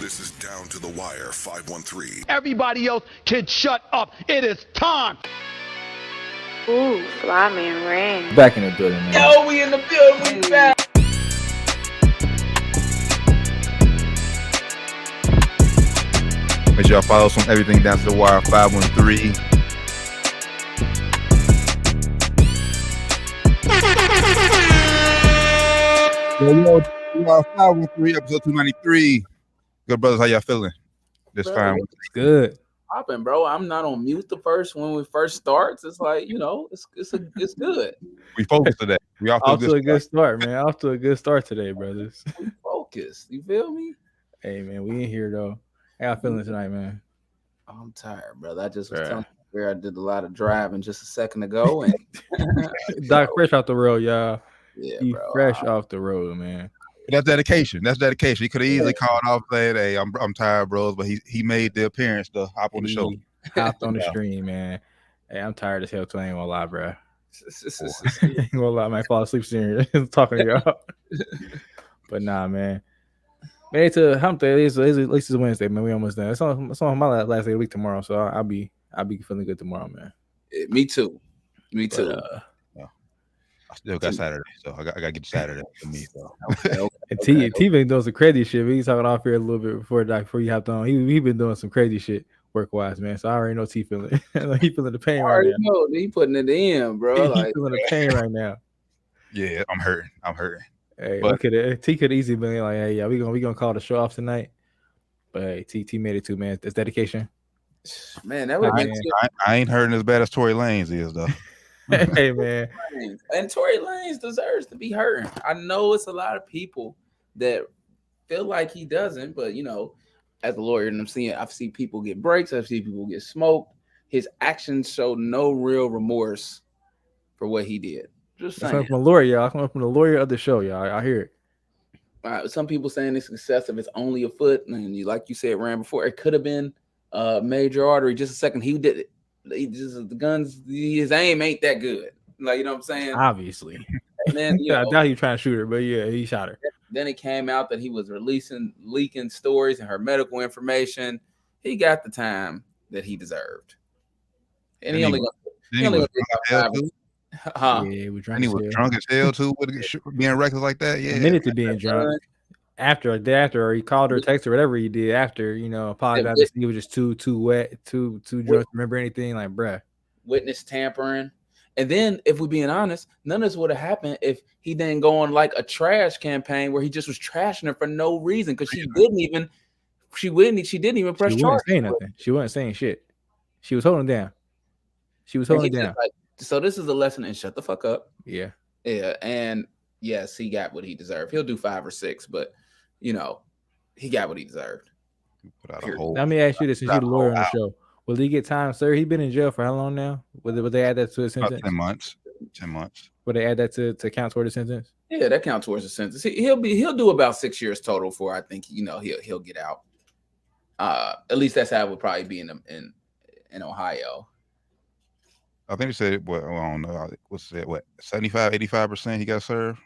This is Down to the Wire 513. Everybody else can shut up. It is time. Ooh, Fly Man Rain. Back in the building, man. Yo, we in the building. We back. Make sure y'all follow us on everything Down to the Wire 513. Yo, 513, episode 293. Good brothers, how y'all feeling? Just fine. It's good. Popping, bro. I'm not on mute when we first starts. It's like, you know, it's good. We focused today. We Off to a good start, man. Off to a good start today, brothers. We focused. You feel me? Hey, man, we in here though. How y'all feeling tonight, man? I'm tired, brother. I just was telling you where I did a lot of driving just a second ago, and Doc fresh off the road, y'all. Yeah, he bro. Fresh off the road, man. That's dedication. He could have easily called off, saying, "Hey, I'm tired, bros," but he made the appearance to hop on the show. Hopped on the stream, man. Hey, I'm tired as hell too. I ain't gonna lie, bro. Ain't gonna lie, I might fall asleep soon talking to y'all. But nah, man. Man, it's a hump day. At least it's Wednesday, man. We almost done. It's on my last day of the week tomorrow, so I'll be feeling good tomorrow, man. Me too. I still got Saturday, so I gotta get Saturday for me. So. And T been doing some crazy shit. We talking off here a little bit before you hopped on. He been doing some crazy shit work wise, man. So I already know T feeling. He feeling the pain right now. Know, he putting it in, bro. He feeling the pain right now. Yeah, I'm hurting. Hey, T could easily be like, hey, yeah, we gonna call the show off tonight. But hey, T made it too, man. That's dedication. Man, that would be. I ain't hurting as bad as Tory Lanez is though. Hey, man. And Tory Lanez deserves to be hurting. I know it's a lot of people that feel like he doesn't, but you know, as a lawyer, and I've seen people get breaks, I've seen people get smoked. His actions show no real remorse for what he did. Just saying. That's from a lawyer, y'all. I'm from the lawyer of the show, y'all. I hear it. Some people saying it's excessive. It's only a foot, and like you said, ran before. It could have been a major artery. Just a second, he did it. He just the guns. His aim ain't that good. Like, you know what I'm saying? Obviously. And then I doubt he trying to shoot her, but yeah, he shot her. Then it came out that he was leaking stories and her medical information. He got the time that he deserved, and he only got 5 weeks. Yeah, he was drunk as hell too, with being reckless like that. Yeah, admitted to being drunk. After, or he called her, texted her, whatever he did. After, apologized. He was just too wet, too drunk to remember anything. Like, bruh. Witness tampering. And then, if we're being honest, none of this would have happened if he didn't go on like a trash campaign where he just was trashing her for no reason, because she didn't even press charges. She wasn't saying shit. She was holding down. So this is a lesson in shut the fuck up. Yeah. And yes, he got what he deserved. He'll do 5 or 6, but he got what he deserved. Let me ask you this: since you're the lawyer on the show, will he get time, sir? He's been in jail for how long now? Would they add that to his sentence? 10 months. 10 months. Would they add that to count toward the sentence? Yeah, that counts towards the sentence. He'll do about 6 years total for, I think, he'll get out. At least that's how it would probably be in Ohio. I think he said, I don't know. What's that? 75, 85% he got served?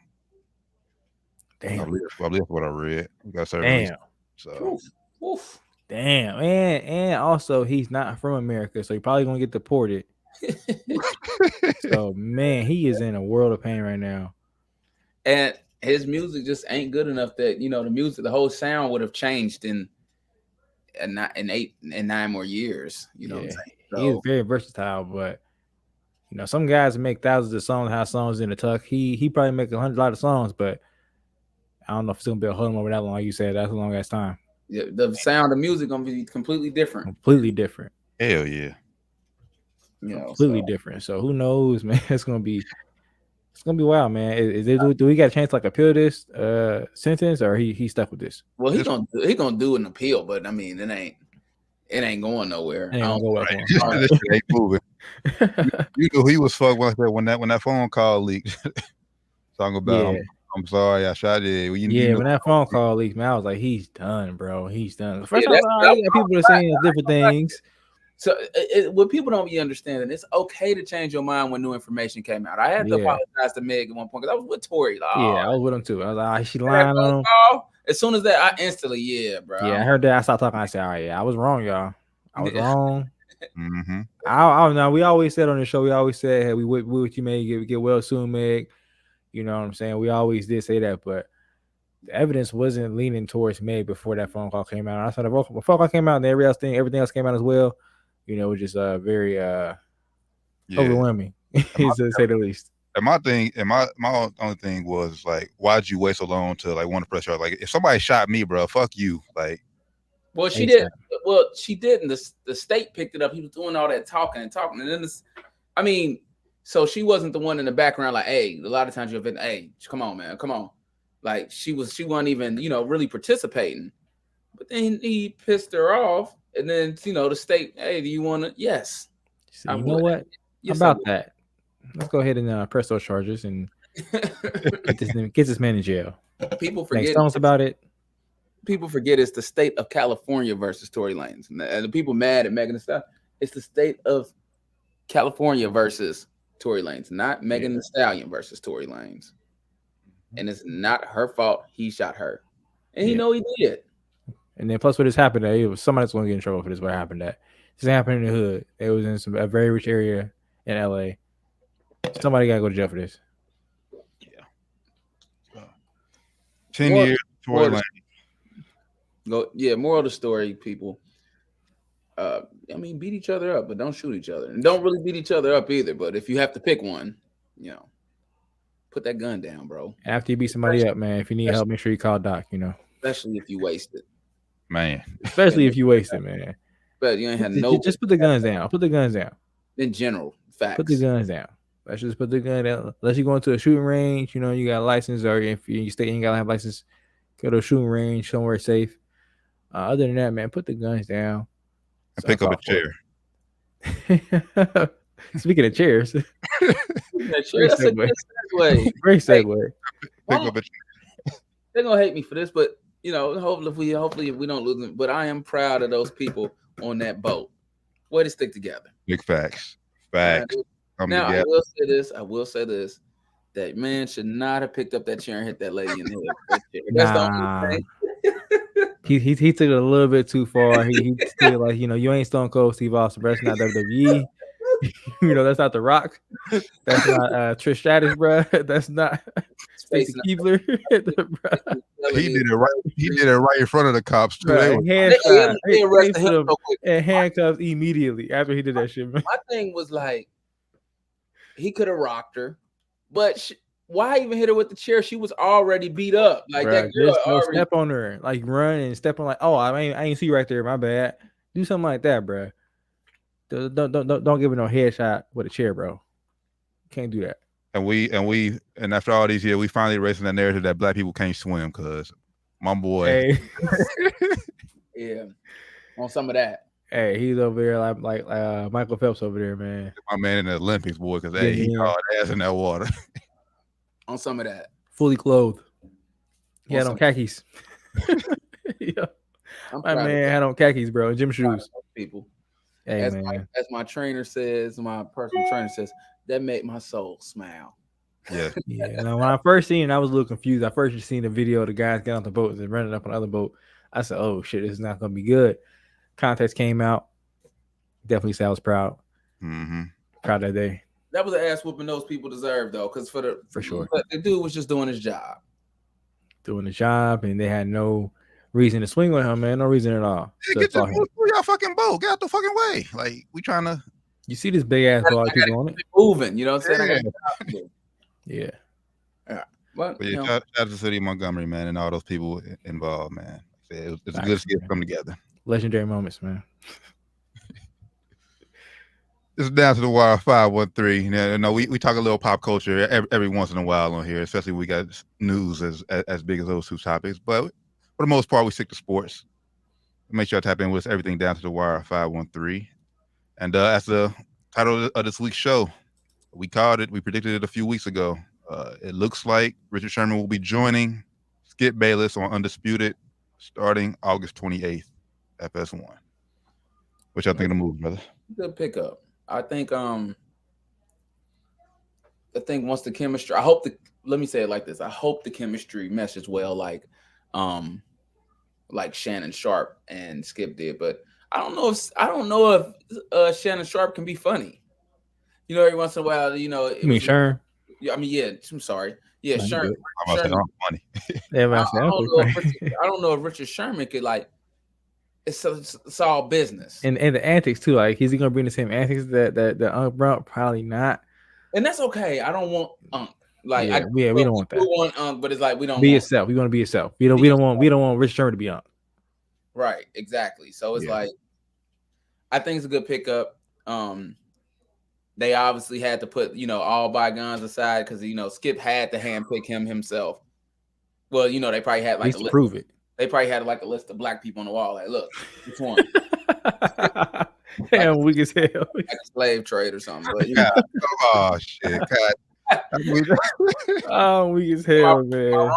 Damn. I believe that's what I read. He got served. Damn. So. Oof. Damn. And also, he's not from America, so he's probably going to get deported. So, man, he is in a world of pain right now. And his music just ain't good enough that, the whole sound would have changed in 9 more years. You know what I'm saying? So, he is very versatile, but some guys make thousands of songs, have songs in the tuck. He probably make a lot of songs, but I don't know if it's gonna be able to hold him over that long. Like you said, that's a long ass time. Yeah, the sound of music gonna be completely different. Completely different. Hell yeah. Completely different. So who knows, man? It's gonna be wild, man. Do we got a chance to appeal this sentence, or he stuck with this? Well, he gonna do an appeal, but I mean, it ain't going nowhere. It ain't going this shit ain't moving. You know he was fucked like that when that phone call leaked. Talking about I'm sorry, I shot it. When that phone call leaked, man, I was like, he's done, bro. He's done. First time, people are saying different things. So what people don't be understanding, it's okay to change your mind when new information came out. I had to apologize to Meg at one point because I was with Tory. I was with him too. I was like, she lying on him. As soon as that, I instantly, yeah, bro. Yeah, I heard that. I stopped talking. I said, all right, yeah, I was wrong, y'all. I was wrong. Mm-hmm. I don't know. We always said on the show, we always said, hey, we with you, Meg. Get well soon, Meg. You know what I'm saying? We always did say that, but the evidence wasn't leaning towards Meg before that phone call came out. I saw the phone call came out, and everything else came out as well. You know, it was just very overwhelming, to say the least. And my thing, and my only thing was like, why'd you wait so long to like want to press charge? Like, if somebody shot me, bro, fuck you. Like, well, she did. Well, she didn't. The state picked it up. He was doing all that talking, and then so she wasn't the one in the background. Like, hey, a lot of times you've been, hey, come on, man, come on. Like she wasn't even, really participating. But then he pissed her off, and then the state, hey, do you want to? Yes. So you know what? Yes, about that. Let's go ahead and press those charges and get this man in jail. People forget songs about it. People forget it's the state of California versus Tory Lanez, and the people mad at Megan and stuff. It's the state of California versus Tory Lanez, not Megan Thee Stallion versus Tory Lanez. And it's not her fault. He shot her, and he did. And then plus, what has happened? It was somebody's going to get in trouble for this. What happened? This happened in the hood. It was in a very rich area in LA. Somebody got to go to jail for this. Yeah. 10 years. Tory Lanez. Moral of the story, people. Beat each other up, but don't shoot each other, and don't really beat each other up either. But if you have to pick one, put that gun down, bro. After you beat somebody up, man, if you need help, make sure you call Doc. Especially if you waste it, man. Especially if you waste it, man. But you ain't had Just put the guns down. Put the guns down. In general, facts. Put the guns down. Let's just put the gun down. Unless you go into a shooting range, you got a license, or if you stay and you gotta have a license, go to a shooting range somewhere safe. Other than that, man, put the guns down. And pick up a chair. Speaking of chairs, great segue. Great segue. They're gonna hate me for this, but hopefully we don't lose them. But I am proud of those people on that boat. Way to stick together. Big facts. Facts. Now I will say this. That man should not have picked up that chair and hit that lady in the head. That's the only thing. He took it a little bit too far. He still like, you ain't Stone Cold Steve Austin, bro. That's not WWE. That's not The Rock. That's not Trish Stratus, bro. That's not Stacy Keibler. He did it right. He did it right in front of the cops too. And handcuffs immediately after he did that shit. Man. My thing was like, he could have rocked her, but why even hit her with the chair? She was already beat up. Like, that girl already step on her, like run and step on, like, oh, I ain't see you right there. My bad. Do something like that, bro. Don't give her no headshot with a chair, bro. Can't do that. And after all these years, we finally erasing that narrative that black people can't swim. Cause my boy, yeah, on some of that. Hey, he's over there like Michael Phelps over there, man. My man in the Olympics, boy, because he hard ass in that water. On some of that, fully clothed. He had on khakis. Yeah, my man had on khakis, bro, and gym shoes. People, hey, as my trainer says, my personal trainer says, that made my soul smile. Yeah, yeah. And when I first seen it, I was a little confused. I first just seen the video of the guys getting on the boat and running up on the other boat. I said, "Oh shit, this is not gonna be good." Context came out. Definitely say I was proud. Mm-hmm. Proud that day. That was an ass whooping those people deserve, though, because for sure, the dude was just doing his job. Doing the job, and they had no reason to swing on him, man. No reason at all. Yeah, get your fucking boat. Get out the fucking way. Like, we trying to. You see this big ass ball people on it moving. You know what I'm saying? Yeah. But shout out to the city of Montgomery, man, and all those people involved, man. It's a good skit to come together. Legendary moments, man. This is Down to the Wire 513. We talk a little pop culture every once in a while on here, especially when we got news as big as those two topics. But for the most part, we stick to sports. Make sure I tap in with everything Down to the Wire 513. And as the title of this week's show, we called it, we predicted it a few weeks ago. It looks like Richard Sherman will be joining Skip Bayless on Undisputed starting August 28th, FS1. What y'all think of the move, brother? Good pickup. I think once the chemistry, let me say it like this. I hope the chemistry meshes well. Like, like Shannon Sharp and Skip did. But I don't know if Shannon Sharp can be funny. You know, every once in a while, you know. You mean Sherm? Yeah, I mean, yeah. I'm sorry. Yeah, Sherman. I'm about to say, I'm funny. Yeah, I don't know if Richard Sherman could like. It's all business, and the antics too. Like, is he gonna bring the same antics that Unk brought? Probably not. And that's okay. I don't want Unk. Like, we don't want that. We want Unk, but it's like we don't be want yourself. We want to be yourself. We don't want Richard Sherman to be Unk. Right, exactly. So it's like, I think it's a good pickup. They obviously had to put, you know, all bygones aside because, you know, Skip had to handpick him himself. Well, you know, they probably had like a list. Prove it. They probably had like a list of black people on the wall. Like, look, which one? Damn, weak as hell. Like a slave trade or something. But, you know. Oh shit! God. I'm weak as hell, man.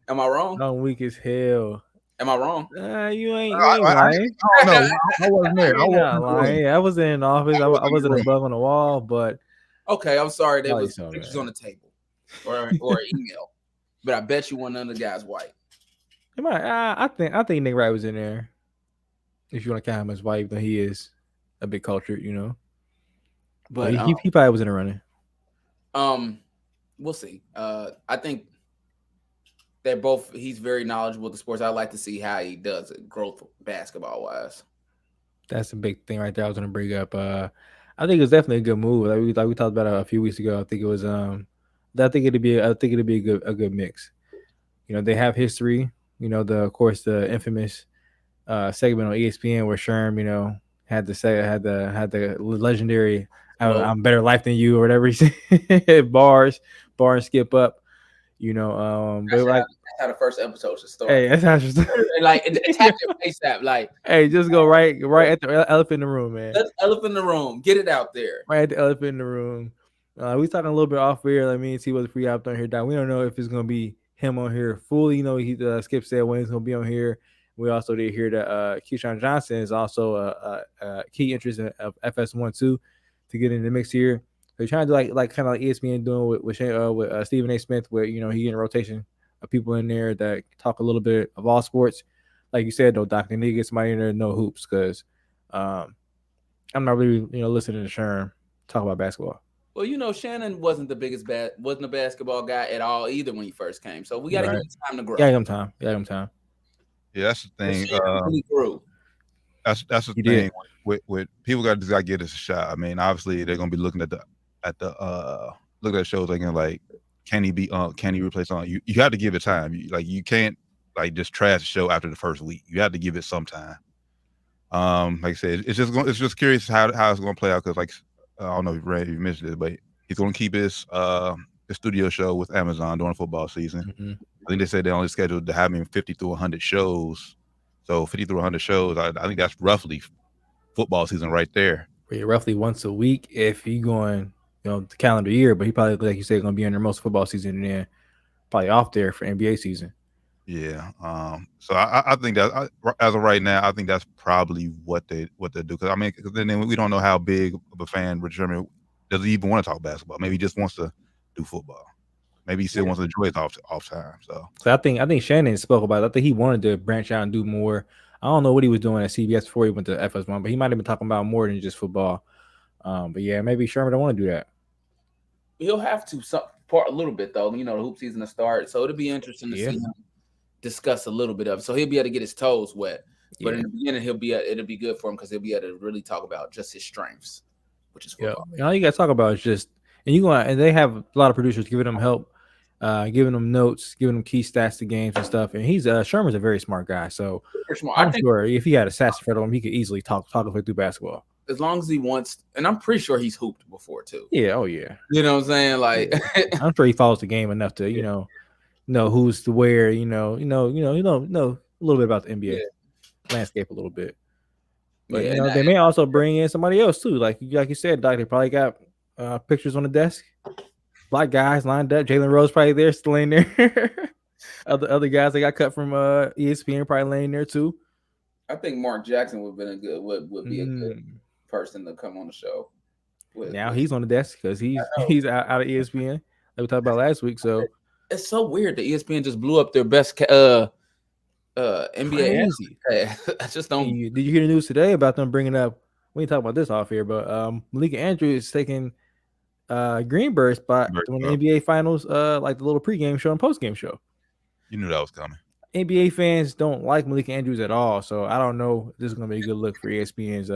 Am I wrong? I'm weak as hell. Am I wrong? You ain't lying. No, I wasn't there. I wasn't lying. I wasn't in the office. I wasn't a bug on the wall, but okay, I'm sorry. There was pictures on the table or an email, but I bet you one of the guys white. I think Nick Wright was in there. If you want to count him as white, then he is a bit cultured, you know. But he probably was in the running. We'll see. I think they're both. He's very knowledgeable with the sports. I'd like to see how he does it, growth basketball wise. That's a big thing right there. I was going to bring up. I think it's definitely a good move. Like we talked about it a few weeks ago. I think it was. I think it'd be a good mix. You know, they have history. You know, the infamous segment on ESPN where Sherm, you know, had the legendary I'm better life than you or whatever he said. bars skip up. You know, that's how the first episode should start. Hey, that's how it should start. Like, attack your ASAP. Like, hey, just go right at the elephant in the room, man. That's elephant in the room. Get it out there. Right at the elephant in the room. We talking a little bit off air. Let me see what the free out on here. Down. We don't know if it's gonna be him on here fully. You know, he Skip said when he's gonna be on here. We also did hear that Keyshawn Johnson is also a key interest of FS1 too to get in the mix here. They're trying to do like kind of like ESPN doing with Stephen A. Smith, where, you know, he in a rotation of people in there that talk a little bit of all sports. Like you said, though, Doc, they need to get somebody in there to know hoops, because I'm not really, you know, listening to Sherm talk about basketball. Well, you know, Shannon wasn't a basketball guy at all either when he first came. So we got to give him time to grow. Yeah, give him time. Yeah, that's the thing. That's the thing with people. Got to give this a shot. I mean, obviously they're gonna be looking at look at shows thinking like, can he replace on? You have to give it time. You can't like just trash the show after the first week. You have to give it some time. Like I said, it's just curious how it's gonna play out, because like I don't know if you mentioned it, but he's gonna keep his studio show with Amazon during football season. Mm-hmm. I think they said they only scheduled to have him 50 through 100 shows. So 50 through 100 shows, I think that's roughly football season right there. Yeah, roughly once a week if he going, you know, the calendar year, but he probably, like you said, going to be under most football season and then probably off there for NBA season. Yeah. So I think that as of right now, I think that's probably what they do. Because I mean, then we don't know how big of a fan Richard Sherman does. He even want to talk basketball? Maybe he just wants to do football. Maybe he still wants to enjoy his off time. So I think Shannon spoke about it. I think he wanted to branch out and do more. I don't know what he was doing at CBS before he went to FS1, but he might have been talking about more than just football. But yeah, maybe Sherman don't want to do that. He'll have to part a little bit though. You know, the hoop season to start, so it'll be interesting to see him discuss a little bit of it. So he'll be able to get his toes wet. But in the beginning, it'll be good for him because he'll be able to really talk about just his strengths, which is football. Yeah, all you got to talk about is just, and they have a lot of producers giving them help, giving them notes, giving them key stats to games and stuff. And Sherman's a very smart guy, so I'm sure if he had a sass in front of him, he could easily talk his way through basketball. As long as he wants, and I'm pretty sure he's hooped before too. Yeah, oh yeah. You know what I'm saying? Like, I'm sure he follows the game enough to know who's to where. Know a little bit about the NBA landscape a little bit. But they may also bring in somebody else too. Like you said, Doc, they probably got pictures on the desk. Black guys lined up. Jalen Rose probably there, still in there. other guys that got cut from ESPN probably laying there too. I think Mark Jackson would be a good person to come on the show. He's on the desk because he's out of ESPN. Like we talked about last week. So it's so weird that ESPN just blew up their best NBA. Crazy. I just don't. Did you hear the news today about them bringing up? We can talk about this off here, but Malika Andrews is taking Greenberg's spot during the NBA Finals, like the little pregame show and postgame show. You knew that was coming. NBA fans don't like Malika Andrews at all, so I don't know if this is going to be a good look for ESPN's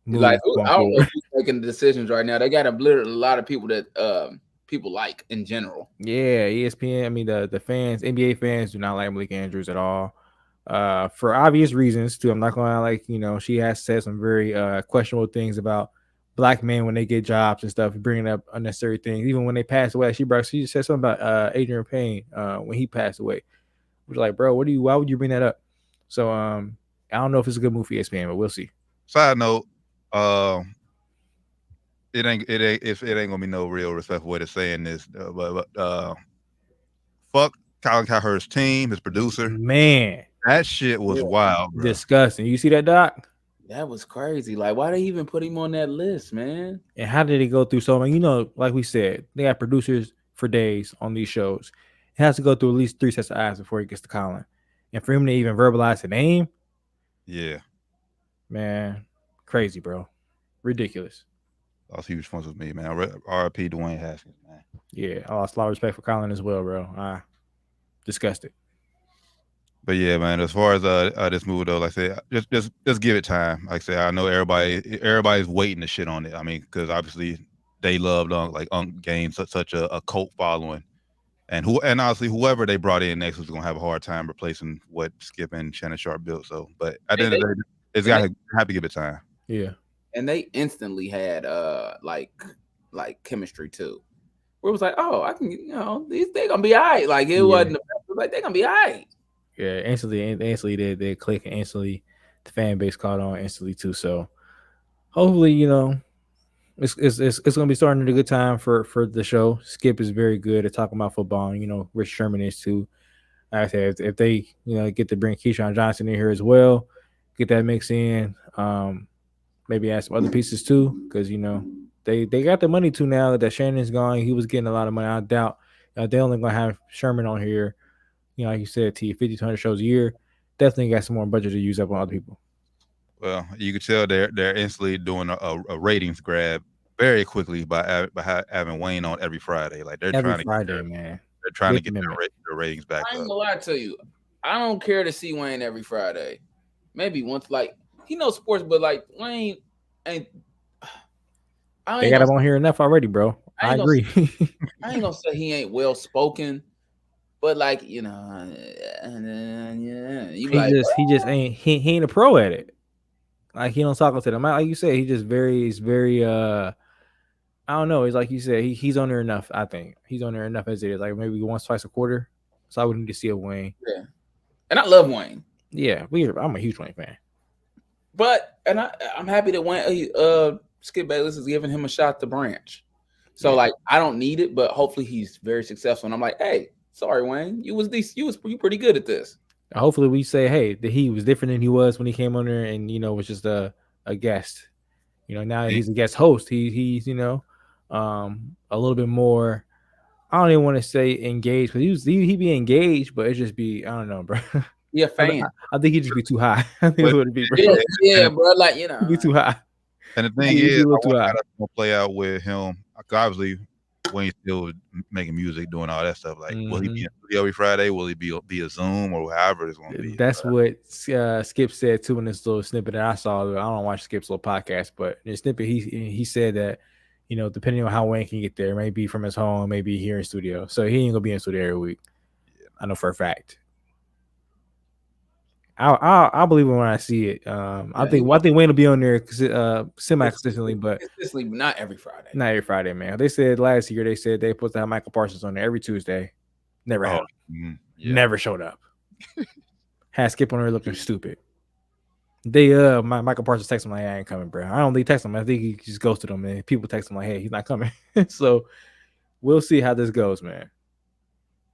move. Like, I don't know who's making the decisions right now. They got a lot of people that people like in general. Yeah, ESPN. I mean, the fans, NBA fans, do not like Malika Andrews at all, for obvious reasons too. I'm not going to she has said some very questionable things about Black men when they get jobs and stuff, bringing up unnecessary things. Even when they passed away, she said something about Adrian Payne when he passed away. We're like, bro, why would you bring that up? So I don't know if it's a good move for ESPN, but we'll see. Side note, it ain't gonna be no real respectful way to saying this, but fuck Colin Cowherd's team, his producer. Man, that shit was wild, bro. Disgusting. You see that, Doc? That was crazy. Like, why they even put him on that list, man? And how did it go through so many? Like we said, they got producers for days on these shows. It has to go through at least 3 sets of eyes before he gets to Colin. And for him to even verbalize the name, yeah, man, crazy, bro. Ridiculous. That was huge fun with me, man. R.I.P. Dwayne Haskins, man. Yeah, I lost a lot of respect for Colin as well, bro. Disgusted. But yeah, man, as far as this movie though, like I said, just give it time. Like I said, I know everybody's waiting to shit on it. I mean, because obviously they loved gained such a cult following. And honestly, whoever they brought in next was gonna have a hard time replacing what Skip and Shannon Sharp built. So, but at the end of the day, it's gotta have to give it time. Yeah. And they instantly had like chemistry too. Where it was like, oh, I can, they gonna be all right. Like it wasn't the best, like they're gonna be all right. Yeah, instantly they click, and instantly the fan base caught on instantly too. So hopefully, it's gonna be starting at a good time for the show. Skip is very good at talking about football, and Richard Sherman is too. Like I said, if they get to bring Keyshawn Johnson in here as well, get that mix in, maybe add some other pieces too, because they got the money too now that Shannon's gone. He was getting a lot of money. I doubt they're only gonna have Sherman on here. Like you said, 50 to 100 shows a year. Definitely got some more budget to use up on other people. Well, you could tell they're instantly doing a ratings grab very quickly by having Wayne on every Friday. Like they're trying to get their ratings back I ain't up. gonna lie to you. I don't care to see Wayne every Friday. Maybe once, like he knows sports, but like Wayne ain't. They got him on here enough already, bro. I agree. I ain't gonna say he ain't well spoken. But like he ain't a pro at it. Like he don't talk to them. Like you said, he's very I don't know. It's like you said, he's on there enough. I think he's on there enough as it is. Like maybe once, twice a quarter. So I would need to see a Wayne. Yeah, and I love Wayne. Yeah, I'm a huge Wayne fan. But I'm happy that Wayne Skip Bayless is giving him a shot to branch. So like I don't need it, but hopefully he's very successful. And I'm like, hey. Sorry, Wayne. You pretty good at this. Hopefully, we say, hey, that he was different than he was when he came on there, and was just a guest. Now he's a guest host. He's a little bit more. I don't even want to say engaged, because he be engaged, but it just be, I don't know, bro. Yeah, fan. I think he'd just be too high. I think it would be, bro. Yeah, bro. Like he'd be too high. And the thing is, I want to play out with him. Obviously, Wayne's still making music, doing all that stuff. Like, will he be in studio every Friday? Will he be via Zoom or however it's going to be? That's what Skip said too in this little snippet that I saw. I don't watch Skip's little podcast, but in the snippet he said that depending on how Wayne can get there, maybe from his home, maybe here in studio. So he ain't gonna be in studio every week. Yeah. I know for a fact. I'll believe it when I see it. I think Wayne will be on there semi consistently, but not every Friday. Not every Friday, man. They said last year they said they supposed to have Michael Parsons on there every Tuesday. Never happened. Yeah. Never showed up. Had Skip on there looking stupid. Michael Parsons text him like, I ain't coming, bro. I don't think he text him. I think he just ghosted him, and people text him like, hey, he's not coming. So we'll see how this goes, man.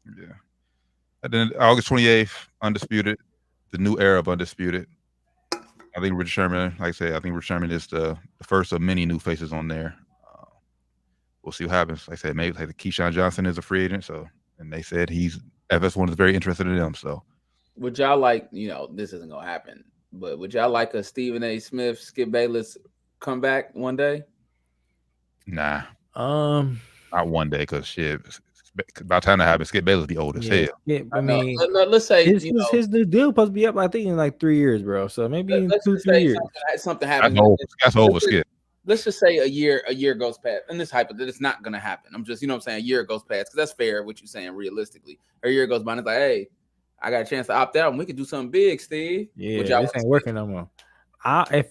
Yeah. And then August 28th, Undisputed. The new era of Undisputed. I think Richard Sherman, like I said, Richard Sherman is the first of many new faces on there. We'll see what happens. Like I said, maybe Keyshawn Johnson is a free agent, and they said FS1 is very interested in him. So Would y'all like, this isn't gonna happen, but would y'all like a Stephen A. Smith, Skip Bayless come back one day? Nah. Not one day, because shit. By the time that happens, Skip Bayless be old as hell. Yeah, I mean, let's say his new deal supposed to be up, I think, in like 3 years, bro. So maybe in 2-3 years. Something happens. That's over, Skip. Let's just say a year goes past, and this hypothetical, it's not gonna happen. I'm just, I'm saying, a year goes past, because that's fair what you're saying realistically. A year goes by, and it's like, hey, I got a chance to opt out, and we could do something big, Steve. Yeah, this ain't working no more. I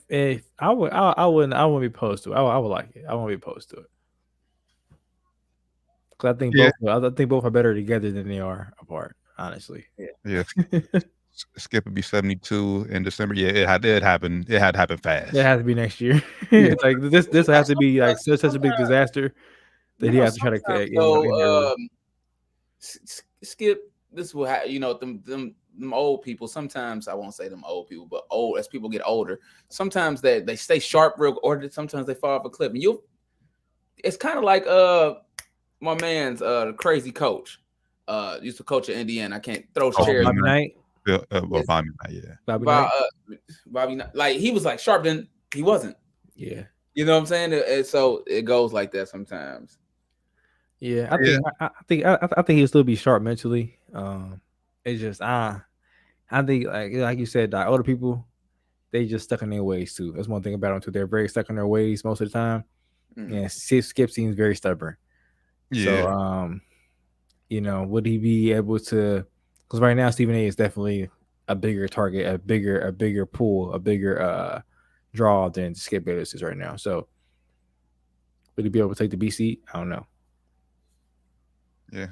wouldn't be opposed to it. I would like it. I won't be opposed to it. Because I think both are better together than they are apart, honestly. Yeah. Skip would be 72 in December. Yeah, it had to happen. It had to happen fast. It has to be next year. It's like this has to be like such a big disaster that he has to try to. Skip, this will them old people. Sometimes, I won't say them old people, but old as people get older, sometimes they stay sharp real, or sometimes they fall off a cliff. And it's kind of like my man's crazy coach used to coach at Indiana. I can't throw chairs. Bobby Knight. Bobby Knight, yeah. Bobby Knight, like he was like sharp, then he wasn't. Yeah. You know what I'm saying? And so it goes like that sometimes. Yeah, I think he'll still be sharp mentally. It's just I think like you said, the older people, they just stuck in their ways too. That's one thing about them too. They're very stuck in their ways most of the time. Mm-hmm. And Skip seems very stubborn. Yeah. So would he be able to? Because right now Stephen A. is definitely a bigger target, a bigger pool, a bigger draw than Skip Bayless is right now. So would he be able to take the B seat? I don't know. Yeah,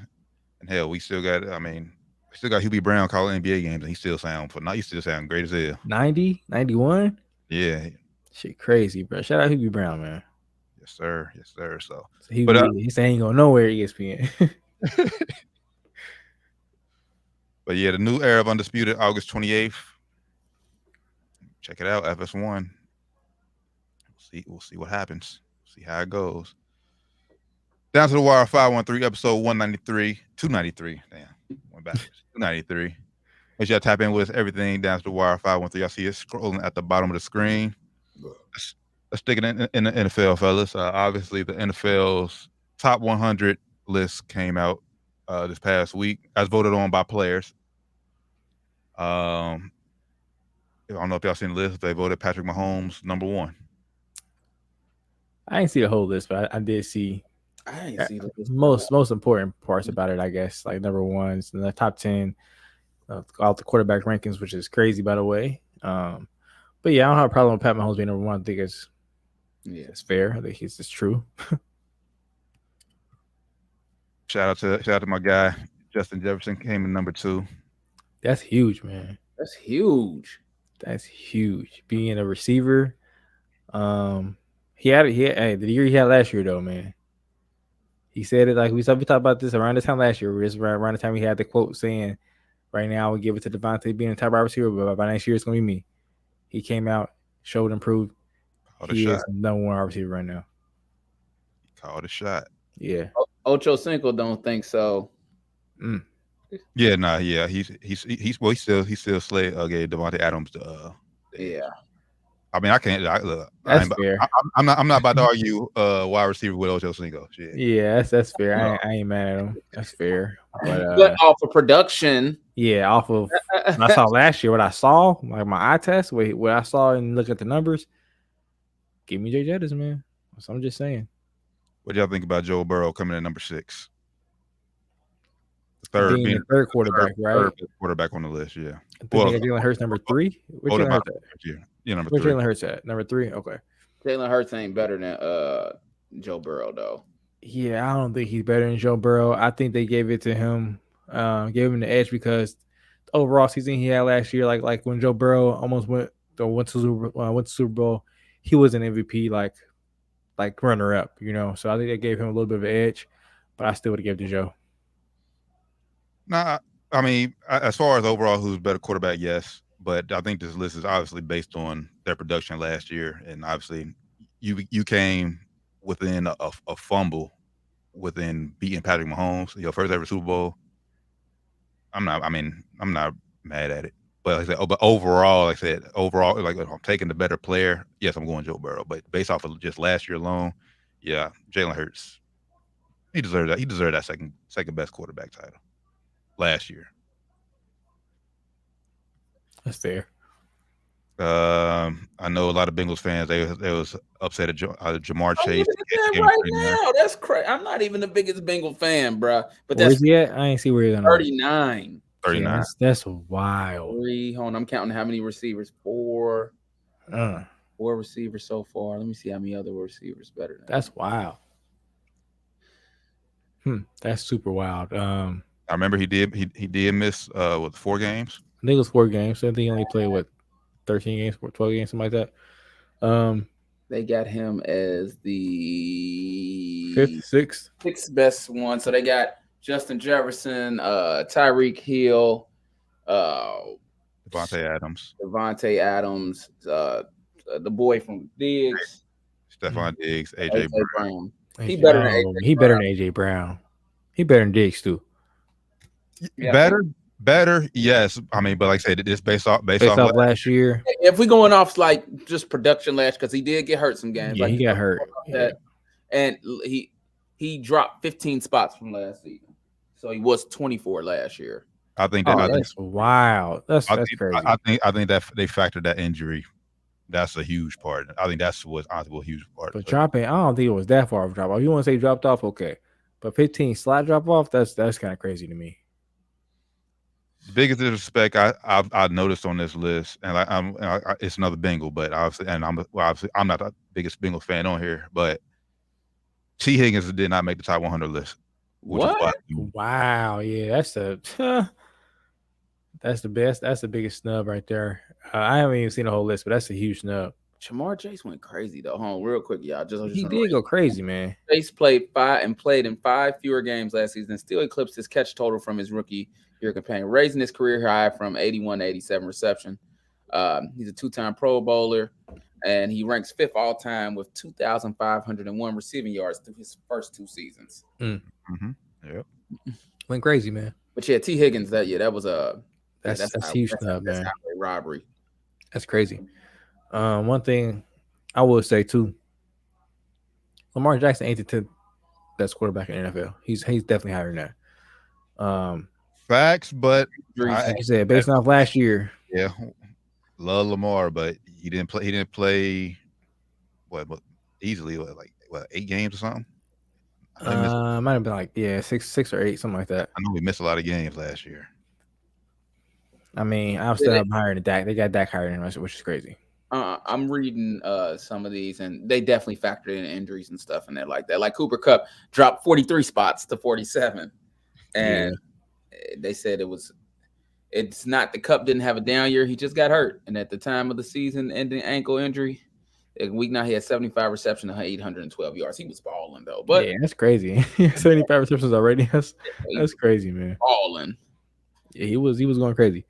and hell, we still got Hubie Brown calling NBA games, and he still sound great as hell. 90, 91? Yeah. Shit crazy, bro. Shout out Hubie Brown, man. Yes, sir. So he saying he ain't going nowhere at ESPN. But yeah, the new era of Undisputed, August 28th. Check it out, FS1. We'll see what happens. See how it goes. Down to the Wire 513, episode 293. Damn, went backwards. 293. Make sure y'all tap in with us. Everything Down to the Wire 513. Y'all see it scrolling at the bottom of the screen. Let's stick it in the NFL, fellas. Obviously, the NFL's top 100 list came out this past week, as voted on by players. I don't know if y'all seen the list. They voted Patrick Mahomes number 1. I didn't see the whole list, but I did see. I didn't see the most important parts about it, I guess. Like number 1's in the top 10, all the quarterback rankings, which is crazy, by the way. But yeah, I don't have a problem with Pat Mahomes being number 1. I think it's fair. I think it's true. Shout out to my guy Justin Jefferson, came in number 2. That's huge, man. That's huge. Being a receiver, the year he had last year though, man. He said it like we talked about this around this time last year. Just around the time he had the quote saying, "Right now, we give it to Devontae being a top wide receiver, but by next year it's gonna be me." He came out, showed, and proved he is number 1 wide receiver right now. Called a shot. Yeah. Ocho Cinco don't think so. Yeah, nah, yeah, he still gave Devontae Adams the. Yeah. I mean, I can't. Look, that's fair. I'm not about to argue wide receiver with Ocho Cinco. Shit. Yeah, that's fair. No. I ain't mad at him. That's fair. But off of production. Yeah, off of what I saw last year, what I saw, like my eye test, what I saw and look at the numbers, give me Jay Jettis, man. So I'm just saying. What do y'all think about Joe Burrow coming in number 6? Being the third quarterback, right? Third quarterback on the list, yeah. Jalen Hurts number 3. Where's Jalen Hurts at? Yeah, number 3. Where's Jalen Hurts at? Number 3. Okay. Jalen Hurts ain't better than Joe Burrow though. Yeah, I don't think he's better than Joe Burrow. I think they gave it to him, gave him the edge because the overall season he had last year, like when Joe Burrow almost went to Super Bowl, he was an MVP, like runner up, So I think they gave him a little bit of an edge, but I still would have given it to Joe. Nah, I mean, as far as overall who's better quarterback, yes. But I think this list is obviously based on their production last year. And obviously you came within a fumble within beating Patrick Mahomes, your first ever Super Bowl. I'm not mad at it. But like I said, but overall, like I said, like if I'm taking the better player, yes, I'm going Joe Burrow. But based off of just last year alone, yeah, Jalen Hurts, he deserved that. He deserved that second best quarterback title last year. That's fair. I know a lot of Bengals fans. They was upset at Jamar Chase. Right now, that's crazy. I'm not even the biggest Bengal fan, bro. But Where's that's he at? I ain't see where he's on. 39. 39. Yeah, that's wild. Hold on, I'm counting how many receivers. Four receivers so far. Let me see how many other receivers better than that's wild. That's super wild. I remember he did miss with 4 games. I think it was 4 games. So I think he only played 13 games, 12 games, something like that. They got him as the 5th, 6th best one. So they got Justin Jefferson, Tyreek Hill, Devontae Adams, the boy from Diggs, Stephon Diggs, AJ Brown. He better than AJ Brown. He better than Diggs too. Yeah. Better, yes. I mean, but like I said, it's based off last year. If we going off like just production last, because he did get hurt some games. Yeah, he got hurt. And he dropped 15 spots from last season, so he was 24 last year. I think that's wild. That's crazy. I think that they factored that injury. That's a huge part. I think that's what's honestly a huge part. But dropping, I don't think it was that far of a drop off. You want to say dropped off, okay, but 15 slot drop off, that's kind of crazy to me. The biggest disrespect I've noticed on this list, and it's another Bengal, but obviously I'm not the biggest Bengal fan on here, but T. Higgins did not make the top 100 list. What? Wow, yeah, that's the best. That's the biggest snub right there. I haven't even seen the whole list, but that's a huge snub. Jamar Chase went crazy though. Hold on, real quick, y'all. He did go crazy, man. Chase played in 5 fewer games last season, and still eclipsed his catch total from his rookie year companion, raising his career high from 81 to 87 reception. He's a 2-time Pro Bowler, and he ranks 5th all time with 2,501 receiving yards through his first 2 seasons. Yep, went crazy, man. But yeah, T. Higgins, that was that's huge snub, man. That's robbery. That's crazy. One thing I will say too, Lamar Jackson ain't the 10th best quarterback in the NFL. He's definitely higher than that. Facts, but like you said, based off last year, yeah, love Lamar, but he didn't play what easily 8 games or something. Might have been 6 or 8, something like that. I know we missed a lot of games last year. I mean, I'm still higher than Dak. They got Dak higher than us, which is crazy. I'm reading some of these, and they definitely factored in injuries and stuff in there like that. Like Cooper Kupp dropped 43 spots to 47, and they said it's not the Kupp didn't have a down year. He just got hurt, and at the time of the season-ending ankle injury, a week now he had 75 receptions and 812 yards. He was balling though, but yeah, that's crazy. 75 receptions already. That's crazy, man. Balling. Yeah, he was going crazy.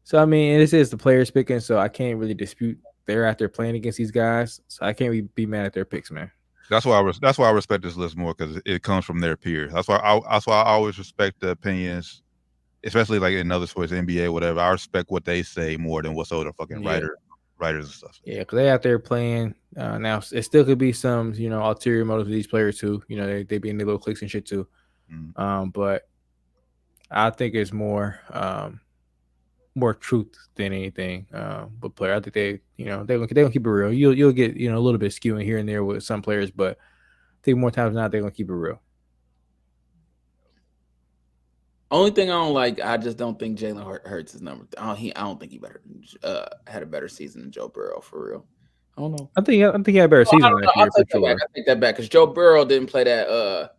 So I mean, this is the players picking, so I can't really dispute they're out there playing against these guys. So I can't really be mad at their picks, man. That's why I respect this list more, because it comes from their peers. That's why I always respect the opinions, especially like in other sports, NBA, whatever. I respect what they say more than what's other fucking writers and stuff. Yeah, because they out there playing. Now it still could be some ulterior motives with these players too. They be in their little cliques and shit too. But I think it's more truth than anything. But player, I think they gonna keep it real. You'll get a little bit skewing here and there with some players, but I think more times than not they're gonna keep it real. Only thing I don't like, I just don't think Jalen Hurts is number. I don't think he had a better season than Joe Burrow for real. I don't know. I think he had a better season last year for sure. I take that back because Joe Burrow didn't play that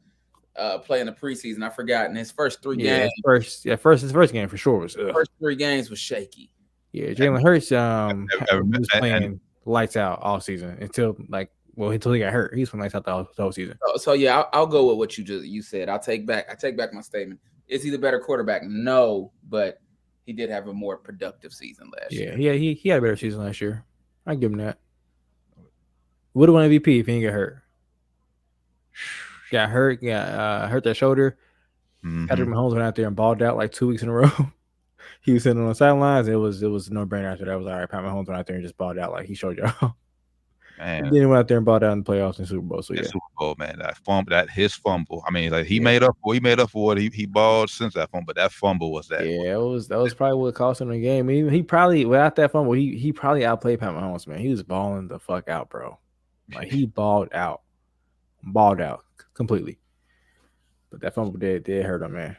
play in the preseason. I forgot in his first 3 games. His first game for sure was. First 3 games was shaky. Yeah, Jalen Hurts was playing lights out all season until he got hurt. He's playing lights out the whole season. So yeah, I'll go with what you said. I take back my statement. Is he the better quarterback? No, but he did have a more productive season last year. Yeah, he had a better season last year. I give him that. Would have won MVP if he didn't get hurt. Got hurt that shoulder. Patrick Mahomes went out there and balled out like 2 weeks in a row. He was sitting on the sidelines. It was no brainer after that. I was all right. Pat Mahomes went out there and just balled out like he showed y'all. Man, And then he went out there and balled out in the playoffs and Super Bowl. So that yeah, Super Bowl, man, his fumble. I mean, like he made up for what he balled since that fumble, but that fumble was that. Yeah, that was probably what cost him the game. He probably without that fumble, he probably outplayed Pat Mahomes, man. He was balling the fuck out, bro. Like he balled out completely. But that fumble did hurt him, man.